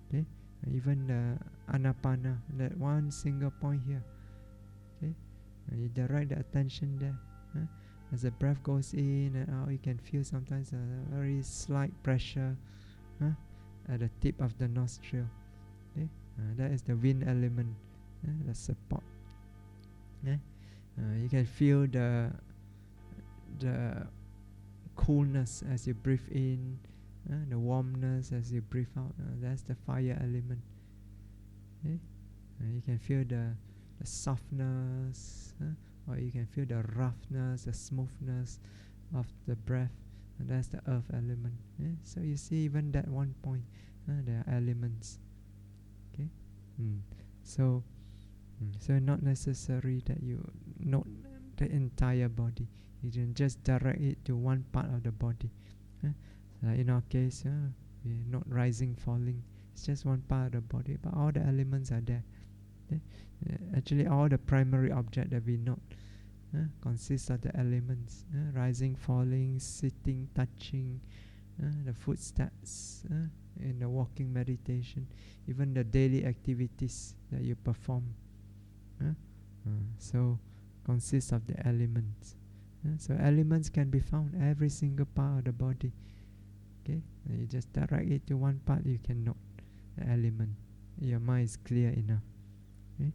Speaker 1: Okay, even the anapana, that one single point here. Okay, you direct the attention there. As the breath goes in and out, you can feel sometimes a very slight pressure at the tip of the nostril. Okay, that is the wind element, the support. You can feel the coolness as you breathe in, the warmness as you breathe out. That's the fire element. Okay? You can feel the softness, or you can feel the roughness, the smoothness of the breath. And that's the earth element. So you see, even that one point, there are elements. Okay, so not necessary that you note the entire body. You can just direct it to one part of the body. In our case, we're not rising, falling. It's just one part of the body, but all the elements are there. Actually, all the primary object that we note consists of the elements: rising, falling, sitting, touching, the footsteps in the walking meditation, even the daily activities that you perform. So consists of the elements. So elements can be found every single part of the body. Okay, you just direct it to one part, you can note the element. Your mind is clear enough. Okay?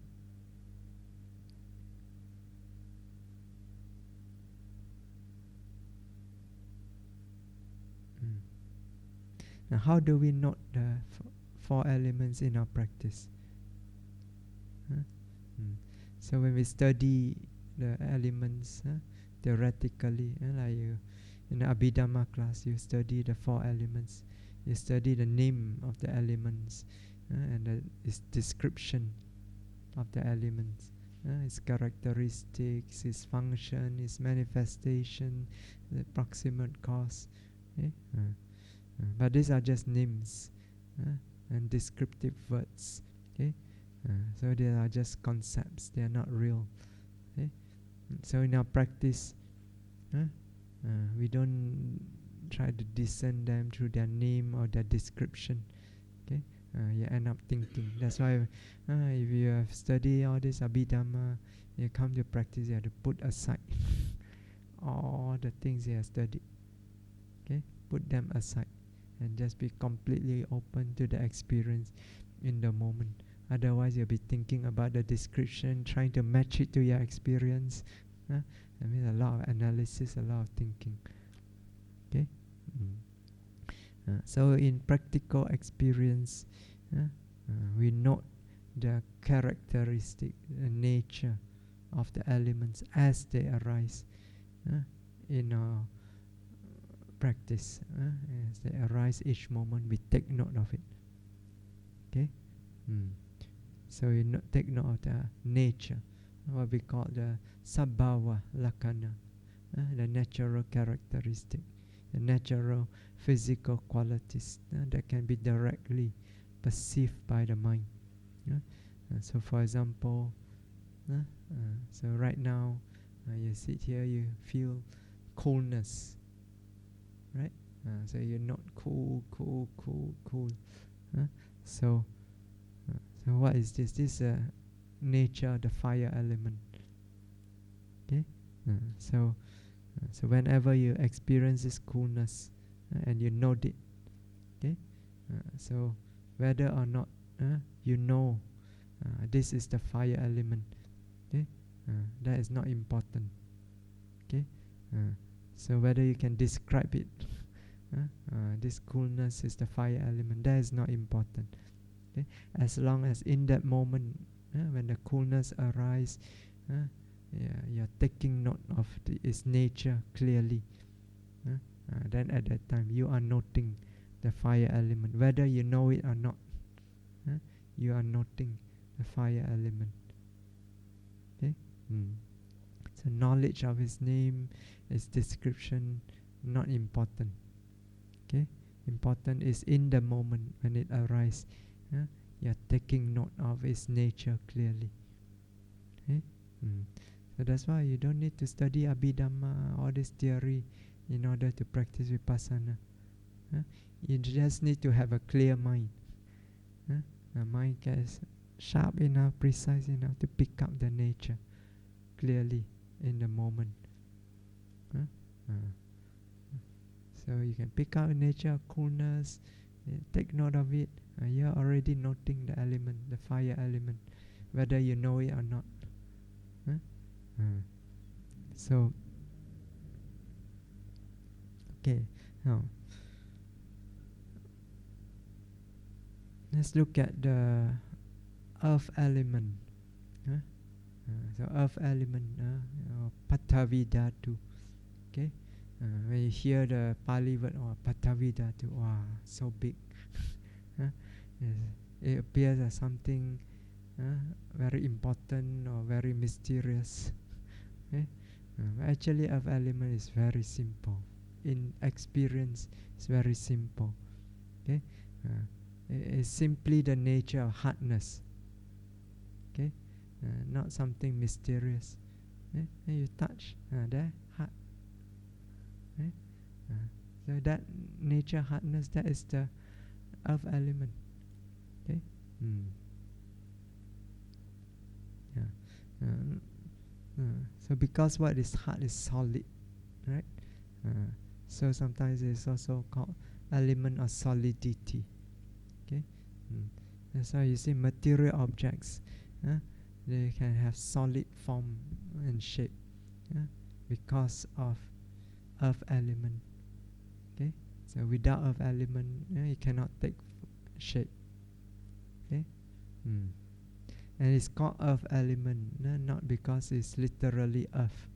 Speaker 1: Now, how do we note the four elements in our practice? So when we study the elements theoretically, like in the Abhidhamma class, you study the four elements. You study the name of the elements and its description of the elements, its characteristics, its function, its manifestation, the proximate cause. But these are just names and descriptive words. Okay, so they are just concepts. They are not real. Okay, so in our practice, we don't try to discern them through their name or their description. Okay, you end up thinking. That's why if you have studied all this Abhidhamma, you come to practice, you have to put aside all the things you have studied. Okay, put them aside and just be completely open to the experience in the moment. Otherwise, you'll be thinking about the description, trying to match it to your experience. I mean, a lot of analysis, a lot of thinking. Okay. So in practical experience, we note the characteristic, the nature of the elements as they arise in our practice. As they arise each moment, we take note of it. Okay. So you take note of the nature, what we call the sabhava lakkhana, the natural characteristic, the natural physical qualities that can be directly perceived by the mind. So for example, so right now you sit here, you feel coolness, right? So you're not cool. So what is this? This is nature of the fire element. Okay, so whenever you experience this coolness and you note it, okay, so whether or not you know this is the fire element, okay, that is not important. Okay, so whether you can describe it, this coolness is the fire element, that is not important. Okay? As long as in that moment, when the coolness arises, you're taking note of its nature clearly. Then at that time you are noting the fire element, whether you know it or not. You are noting the fire element. Okay? So knowledge of his name, his description, not important. Okay? Important is in the moment when it arises. You are taking note of its nature clearly. Okay? So that's why you don't need to study Abhidhamma, all this theory, in order to practice Vipassana. You just need to have a clear mind. A mind is sharp enough, precise enough to pick up the nature clearly in the moment. So you can pick out nature of coolness, take note of it. You're already noting the element, the fire element, whether you know it or not. So, okay, now let's look at the earth element. So earth element, Pathavi Dhatu. Okay, when you hear the Pali word, Pathavi Dhatu, wow, so big. Yes, it appears as something very important or very mysterious. Okay? Actually, earth element is very simple. In experience, it's very simple. Okay, it's simply the nature of hardness. Okay, not something mysterious. And you touch there, hard. So that nature hardness, that is the earth element. Okay. So because what is hard is solid, right? So sometimes it's also called element of solidity. Okay. That's why you see material objects, they can have solid form and shape, because of earth element. Okay. So without earth element, it cannot take shape. Okay. And it's called earth element, not because it's literally earth,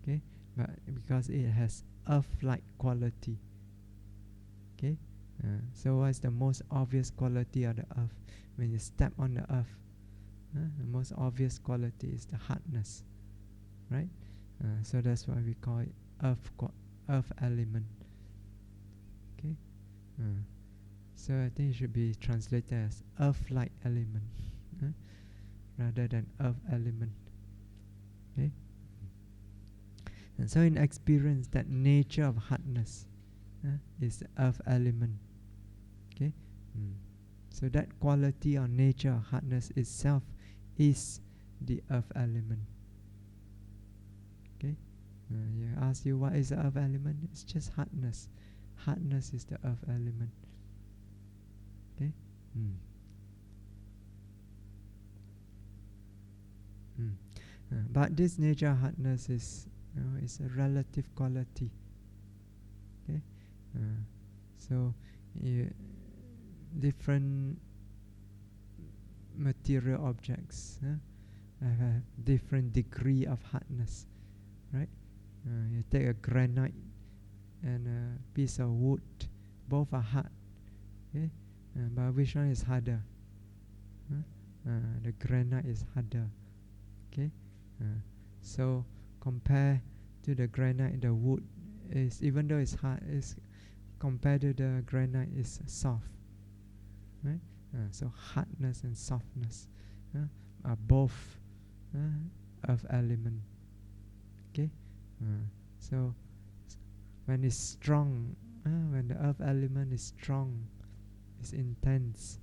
Speaker 1: okay, but because it has earth-like quality. Okay, so what's the most obvious quality of the earth? When you step on the earth, the most obvious quality is the hardness, right? So that's why we call it earth element. Okay, so I think it should be translated as earth-like element. Rather than earth element. Okay? And so in experience, that nature of hardness is the earth element. Okay? So that quality or nature of hardness itself is the earth element. Okay? You ask you what is the earth element? It's just hardness. Hardness is the earth element. Okay? But this nature of hardness is, is a relative quality. Okay, so different material objects have a different degree of hardness, right? You take a granite and a piece of wood, both are hard. Okay, but which one is harder? The granite is harder. Okay, so compare to the granite, the wood is, even though it's hard, is compared to the granite is soft, right? So hardness and softness are both of element. Okay, so when it's strong, when the earth element is strong, it's intense,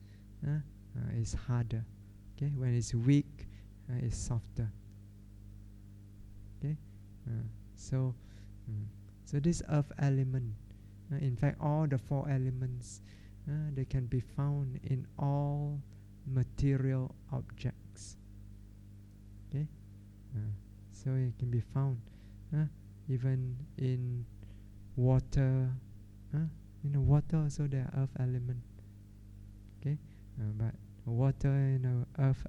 Speaker 1: it's harder. Okay, when it's weak, is softer. Okay, so this earth element, in fact, all the four elements, they can be found in all material objects. Okay, so it can be found even in water. In the water also there are earth element. Okay, but water in earth.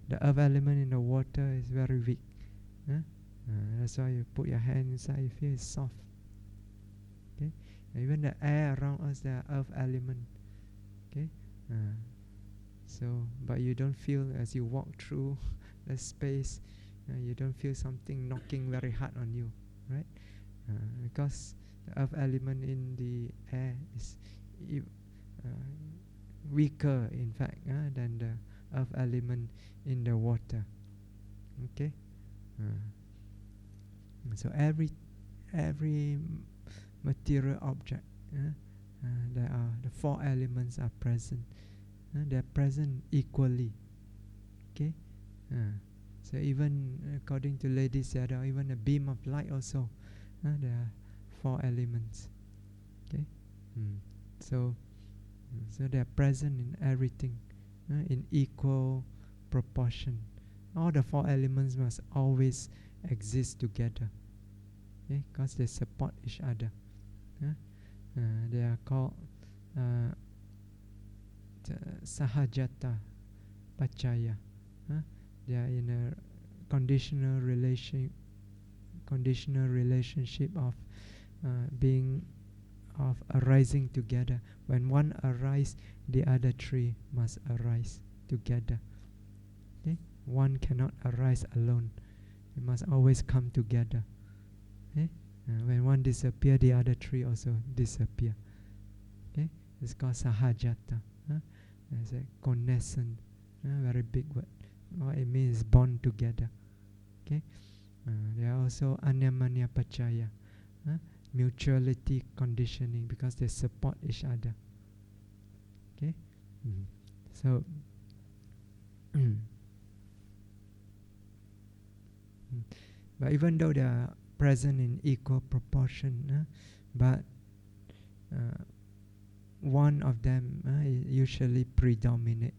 Speaker 1: The earth element in the water is very weak. That's why you put your hand inside, you feel it's soft. Okay, Even the air around us, they are earth element. Okay, so but you don't feel as you walk through the space. You don't feel something knocking very hard on you, right? Because the earth element in the air is uh, weaker, in fact, than the earth element in the water. Okay, so every material object, there are the four elements are present. They are present equally. Okay, so even according to Lady Sayadaw, even a beam of light also, there are four elements. Okay, so they are present in everything, in equal proportion. All the four elements must always exist together, because they support each other. They are called sahajata pachaya. They are in a conditional relationship of being of arising together. When one arises, the other three must arise together. Okay? One cannot arise alone. It must always come together. Okay? When one disappears, the other three also disappear. Okay? It's called sahajata. It's a connascent, very big word. What it means is bond together. Okay? They are also anyamanya pachaya, mutuality conditioning, because they support each other. Okay? So but even though they are present in equal proportion, but one of them usually predominate.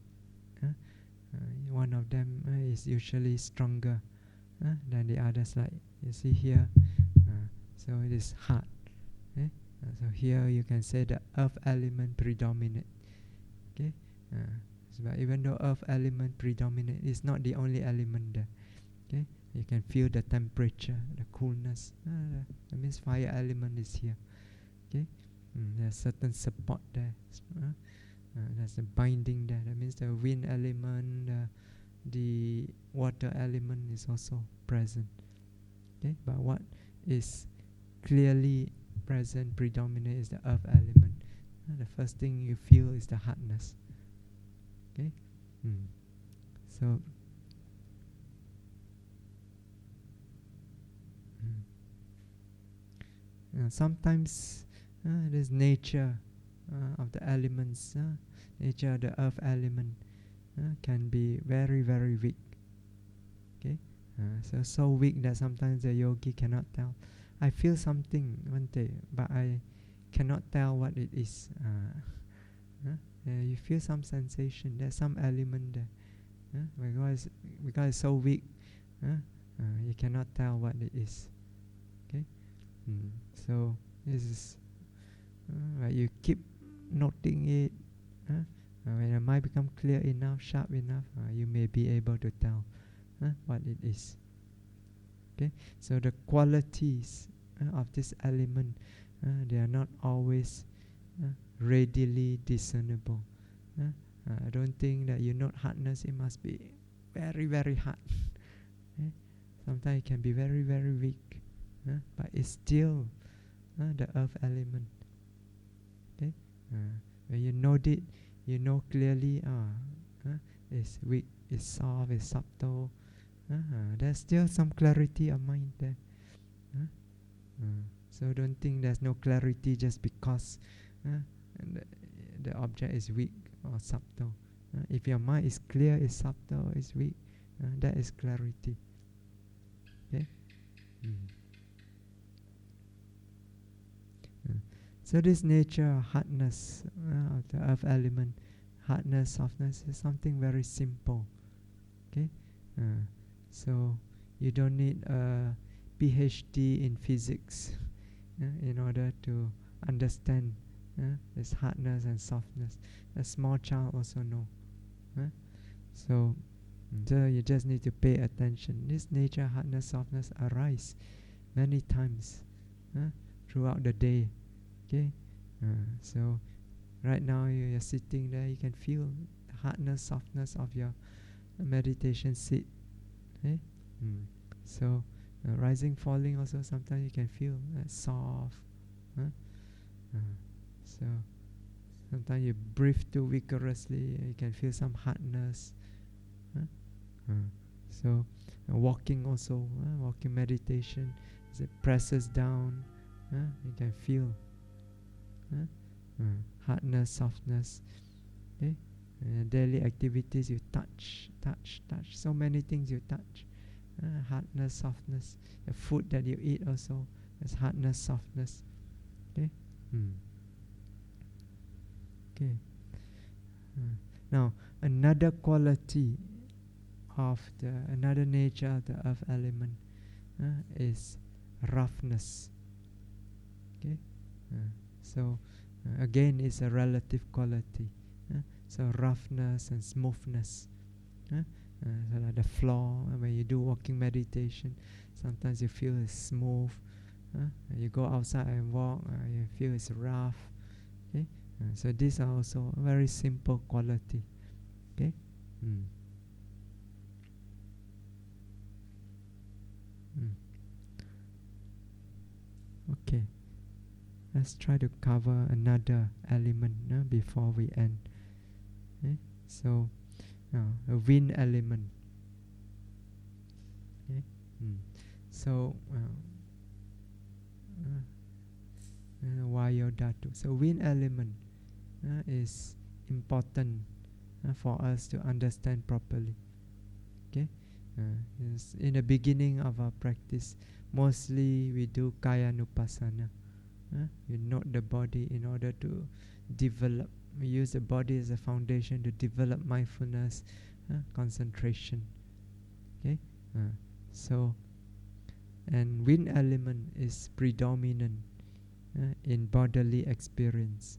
Speaker 1: One of them is usually stronger than the others. Like you see here, so it is hard. So here you can say the earth element predominate. Okay, but even though earth element predominate, it's not the only element there. Okay, you can feel the temperature, the coolness. That means fire element is here. Okay, there's certain support there. There's a binding there. That means the wind element, the water element is also present. Okay, but what is clearly present, predominant, is the earth element. The first thing you feel is the hardness. Okay, so sometimes there's nature of the elements, nature of the earth element can be very, very weak. Okay, so weak that sometimes the yogi cannot tell. I feel something one day, but I cannot tell what it is. You feel some sensation. There's some element there. Because it's so weak, you cannot tell what it is. Okay, so this is you keep noting it. When the mind becomes clear enough, sharp enough, you may be able to tell what it is. Okay, so the qualities of this element, they are not always readily discernible. I don't think that you note hardness, it must be very, very hard. Sometimes it can be very, very weak, but it's still the earth element. Okay, when you note it, you know clearly. It's weak, it's soft, it's subtle. There's still some clarity of mind there. So don't think there's no clarity just because the object is weak or subtle. If your mind is clear, is subtle, is weak, that is clarity. Okay. So this nature, hardness of the earth element, hardness, softness, is something very simple. Okay, so you don't need a PhD in physics in order to understand this hardness and softness. A small child also know. So you just need to pay attention. This nature, hardness, softness arise many times throughout the day. Okay, So right now you're sitting there, you can feel the hardness, softness of your meditation seat. Okay? So rising, falling also sometimes you can feel soft. Huh? So sometimes you breathe too vigorously, you can feel some hardness. Huh? So walking also, walking meditation, as it presses down, you can feel hardness, softness. Okay? Daily activities, you touch. So many things you touch. Hardness, softness. The food that you eat also has hardness, softness. Okay? Okay. Now, another quality of another nature of the earth element is roughness. Okay? So, again, it's a relative quality. So, roughness and smoothness. So like the floor, when you do walking meditation, sometimes you feel it's smooth. You go outside and walk, you feel it's rough. Okay? So these are also a very simple quality. Okay? Okay. Let's try to cover another element before we end. Okay? So, the wind element. Okay? So, Vayodhatu. So, wind element is important for us to understand properly. Okay? In the beginning of our practice, mostly we do Kaya Nupassana. You note the body in order to develop. We use the body as a foundation to develop mindfulness, concentration. Okay, so and wind element is predominant in bodily experience.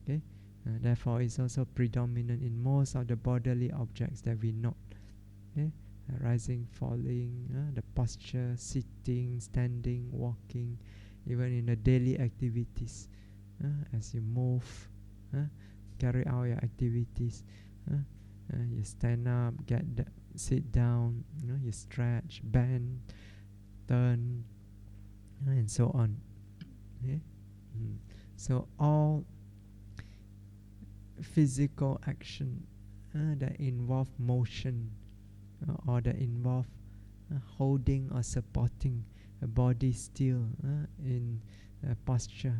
Speaker 1: Okay, therefore it's also predominant in most of the bodily objects that we note. Okay, rising, falling, the posture, sitting, standing, walking. Even in the daily activities, as you move, carry out your activities, you stand up, sit down, you stretch, bend, turn, and so on. Okay? So all physical action that involve motion or that involve holding or supporting a body still in posture.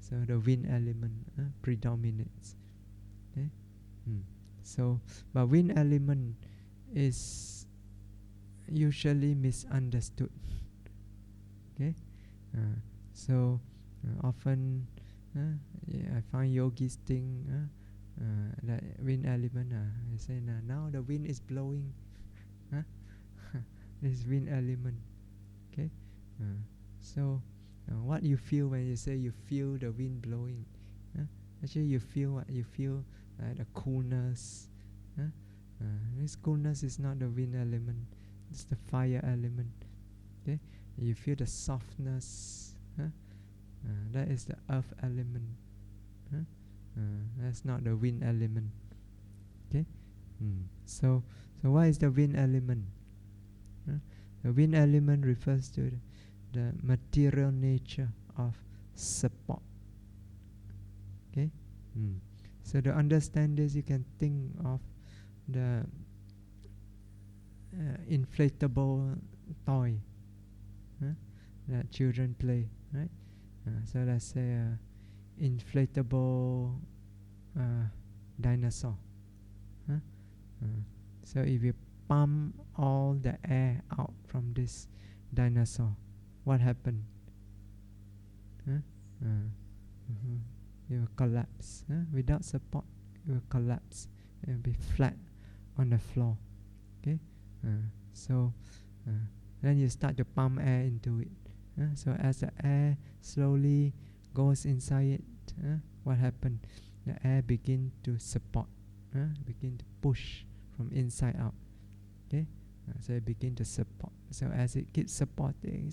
Speaker 1: So the wind element predominates. Okay? So, but wind element is usually misunderstood. Okay? So often I find yogis think that wind element. I say now the wind is blowing. This wind element. Okay, so what you feel when you say you feel the wind blowing? Actually, you feel what? You feel the coolness. This coolness is not the wind element; it's the fire element. Okay, you feel the softness. That is the earth element. That's not the wind element. Okay, so what is the wind element? The wind element refers to the material nature of support. Okay? So to understand this, you can think of the inflatable toy that children play, right? So let's say inflatable dinosaur. So if you pump all the air out from this dinosaur, what happened? It will collapse. Without support, it will collapse. It will be flat on the floor. Okay, so then you start to pump air into it. So as the air slowly goes inside it, what happened? The air begin to support, begin to push from inside out. Okay, so it begin to support. So as it keeps supporting,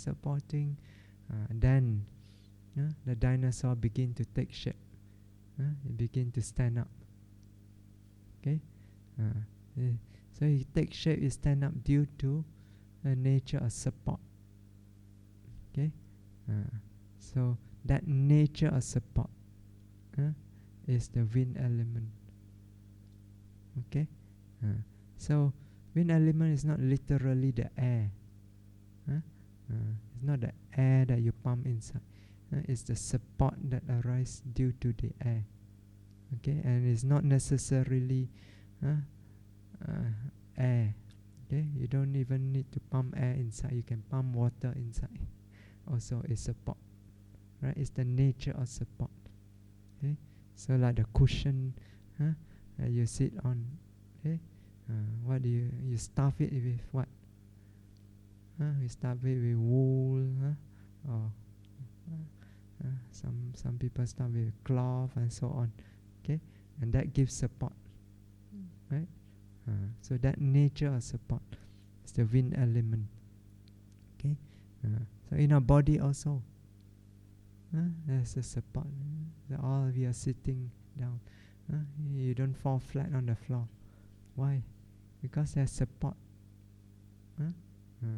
Speaker 1: then the dinosaur begin to take shape. It begin to stand up. Okay, so it takes shape, it stand up due to the nature of support. Okay, so that nature of support is the wind element. Okay, so wind element is not literally the air. It's not the air that you pump inside. It's the support that arises due to the air. Okay, and it's not necessarily air. Okay, you don't even need to pump air inside. You can pump water inside. Also, is support. Right? It's the nature of support. Okay, so like the cushion you sit on. Okay, what do you stuff it with? What? We stuff it with wool, or some people stuff with cloth and so on. Okay, and that gives support. Right? So that nature of support is the wind element. Okay, so in our body also, there's a support. All of you are sitting down. You don't fall flat on the floor. Why? Because there's support.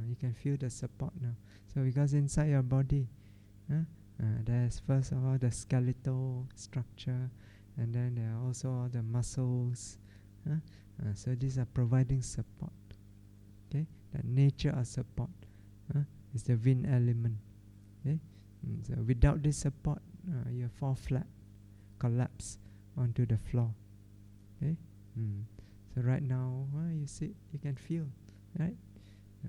Speaker 1: You can feel the support now. So because inside your body, there's first of all the skeletal structure, and then there are also all the muscles. So these are providing support. Okay, the nature of support is the wind element. Okay, so without this support, you fall flat, collapse onto the floor. Okay, so right now you sit, you can feel, right?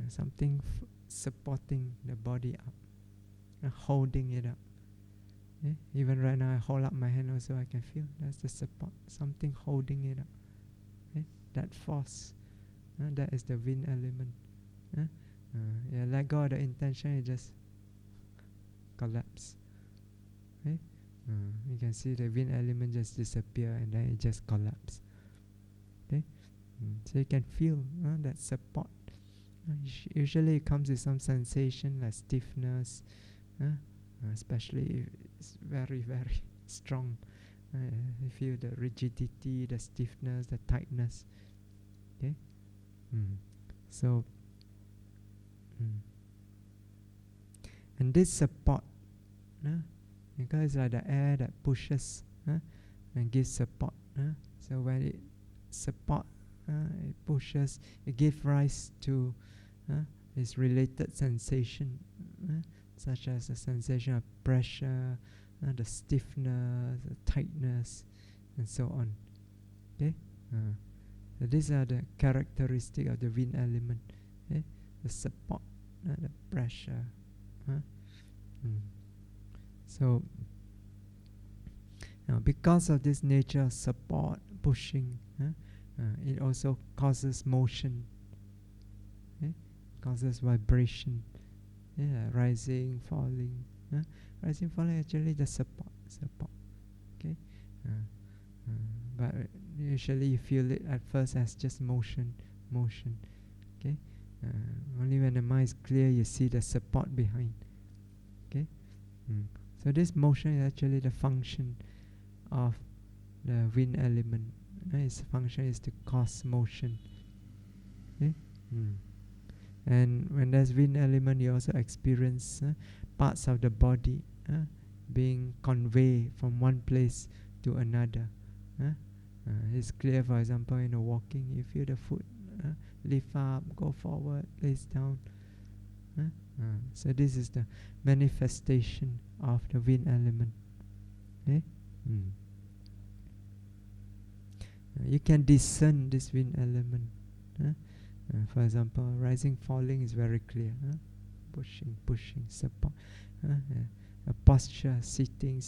Speaker 1: Something supporting the body up, holding it up. Okay? Even right now, I hold up my hand also, I can feel that's the support, something holding it up. Okay? That force, that is the wind element. Let go of the intention, it just collapse. Okay? You can see the wind element just disappear and then it just collapse. Okay? So you can feel that support. Usually it comes with some sensation like stiffness, especially if it's very, very strong. You feel the rigidity, the stiffness, the tightness. Okay, so and this support, because it's like the air that pushes and gives support. So when it support, it pushes, it gives rise to its related sensation, such as the sensation of pressure, the stiffness, the tightness, and so on. Okay, so these are the characteristics of the wind element. Okay? The support, the pressure. So now, because of this nature of support, pushing, it also causes motion. Causes vibration, rising, falling. Rising, falling, actually the support. Okay, but usually you feel it at first as just motion. Okay, only when the mind is clear you see the support behind. Okay, so this motion is actually the function of the wind element. Its function is to cause motion. Okay. And when there's wind element, you also experience parts of the body being conveyed from one place to another. It's clear, for example, in walking, you feel the foot lift up, go forward, place down. So this is the manifestation of the wind element. Okay? You can discern this wind element. For example, rising, falling is very clear. Pushing, support. A posture, sitting,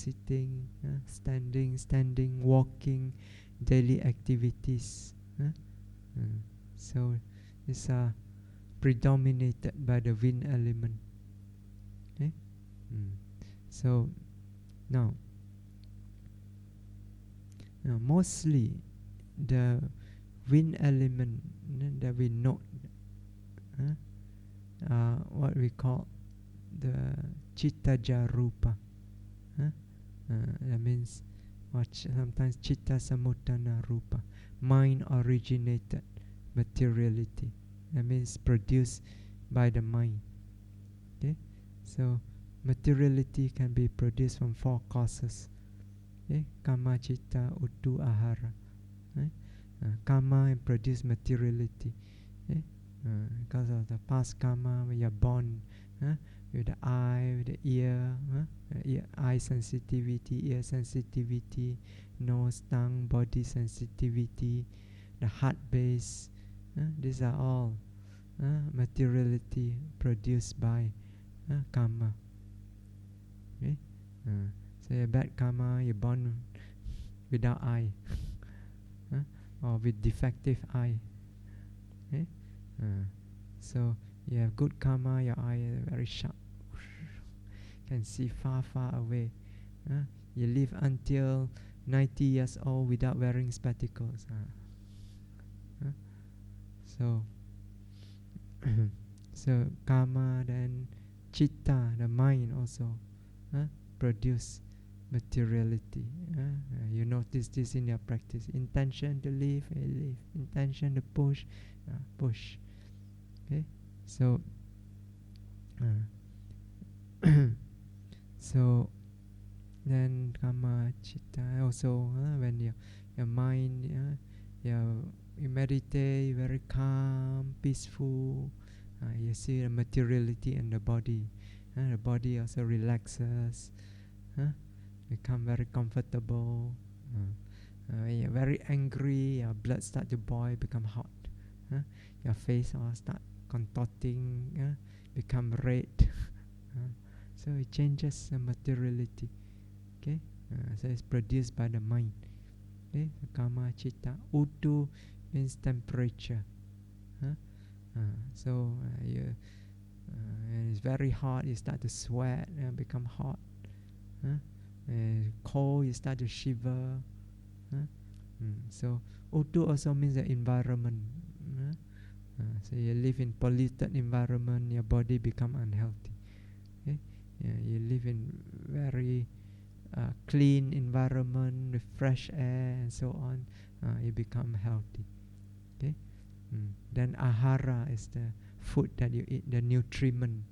Speaker 1: standing, walking, daily activities. So these are predominated by the wind element. Okay? So now mostly the wind element that we note, what we call the chitta jarupa. Huh? That means sometimes chitta samutana rupa, mind originated materiality. That means produced by the mind. Okay, so materiality can be produced from four causes. Okay, kama, chitta, uttu, ahara. Right? Karma produce materiality. Okay? Because of the past karma, when you're born with the eye, with the ear, eye sensitivity, ear sensitivity, nose, tongue, body sensitivity, the heart base. These are all materiality produced by karma. Okay? So a bad karma, you're born without eye, or with defective eye. Okay? So you have good karma, your eye is very sharp, can see far, far away. You live until 90 years old without wearing spectacles. So, so karma, then chitta, the mind also produce materiality. You notice this in your practice. Intention to live, live. Intention to push, push. Okay, so so then karma, chitta also. When your mind, you meditate, very calm, peaceful. You see the materiality in the body. The body also relaxes, become very comfortable. When you're very angry, your blood start to boil, become hot. Your face all start contorting, become red. So it changes the materiality. Okay, so it's produced by the mind. Okay, kama, chitta. Uttu means temperature. So it's very hot, you start to sweat, become hot. Cold, you start to shiver. So uttu also means the environment. So you live in polluted environment, your body become unhealthy. Okay? You live in very clean environment with fresh air and so on, you become healthy. Okay? Then ahara is the food that you eat, the nutriment.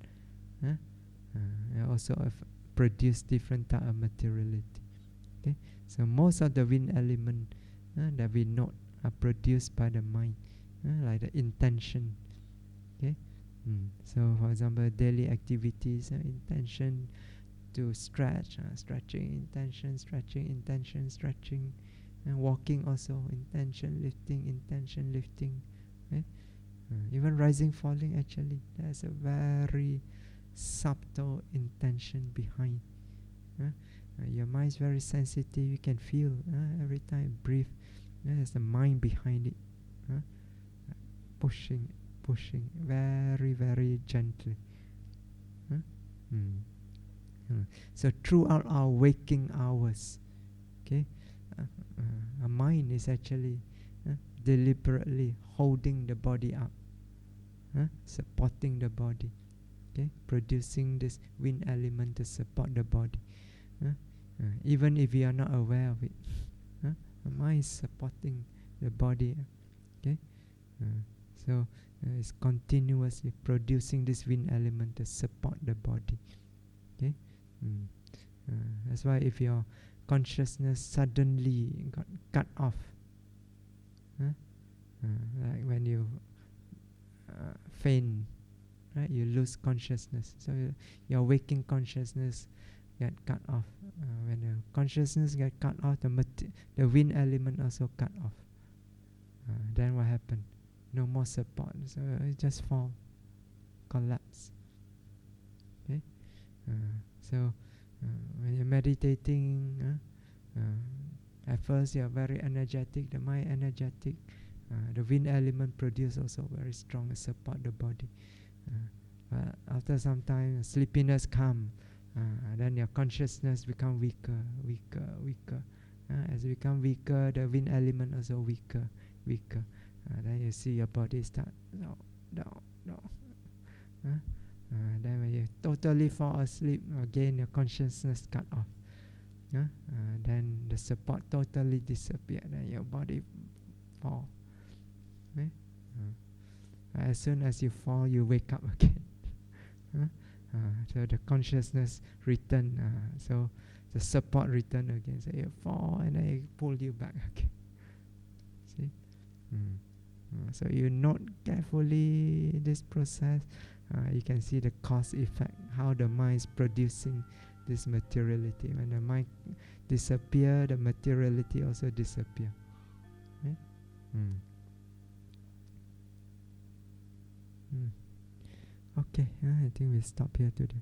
Speaker 1: Also produce different type of materiality. Okay? So most of the wind element that we note are produced by the mind, like the intention. Okay? So for example, daily activities, intention to stretch, stretching, intention, stretching. And walking also, intention, lifting. Okay? Even rising, falling, actually, there's a very subtle intention behind. Your mind is very sensitive, you can feel every time you breathe. There's the mind behind it, pushing very, very gently. So throughout our waking hours, okay, our mind is actually deliberately holding the body up, supporting the body, okay, producing this wind element to support the body. Even if we are not aware of it, our mind is supporting the body. Okay, so it's continuously producing this wind element to support the body. Okay, that's why if your consciousness suddenly got cut off, like when you faint, right? You lose consciousness. So your waking consciousness get cut off. When the consciousness get cut off, the wind element also cut off. Then what happened? No more support. So it just fall, collapse. Okay. So when you're meditating, at first you're very energetic, the mind energetic. The wind element produce also very strong support the body. But after some time, sleepiness come. Then your consciousness become weaker. As you become weaker, the wind element also weaker. Then you see your body start down. Then when you totally fall asleep, again your consciousness cut off. the support totally disappear, then your body fall. Okay? As soon as you fall, you wake up again. So the consciousness return. So the support return again. So you fall and then it pull you back again. See? So you note carefully this process. You can see the cause effect, how the mind is producing this materiality. When the mind disappear, the materiality also disappear. Okay? Okay, I think we stop here today.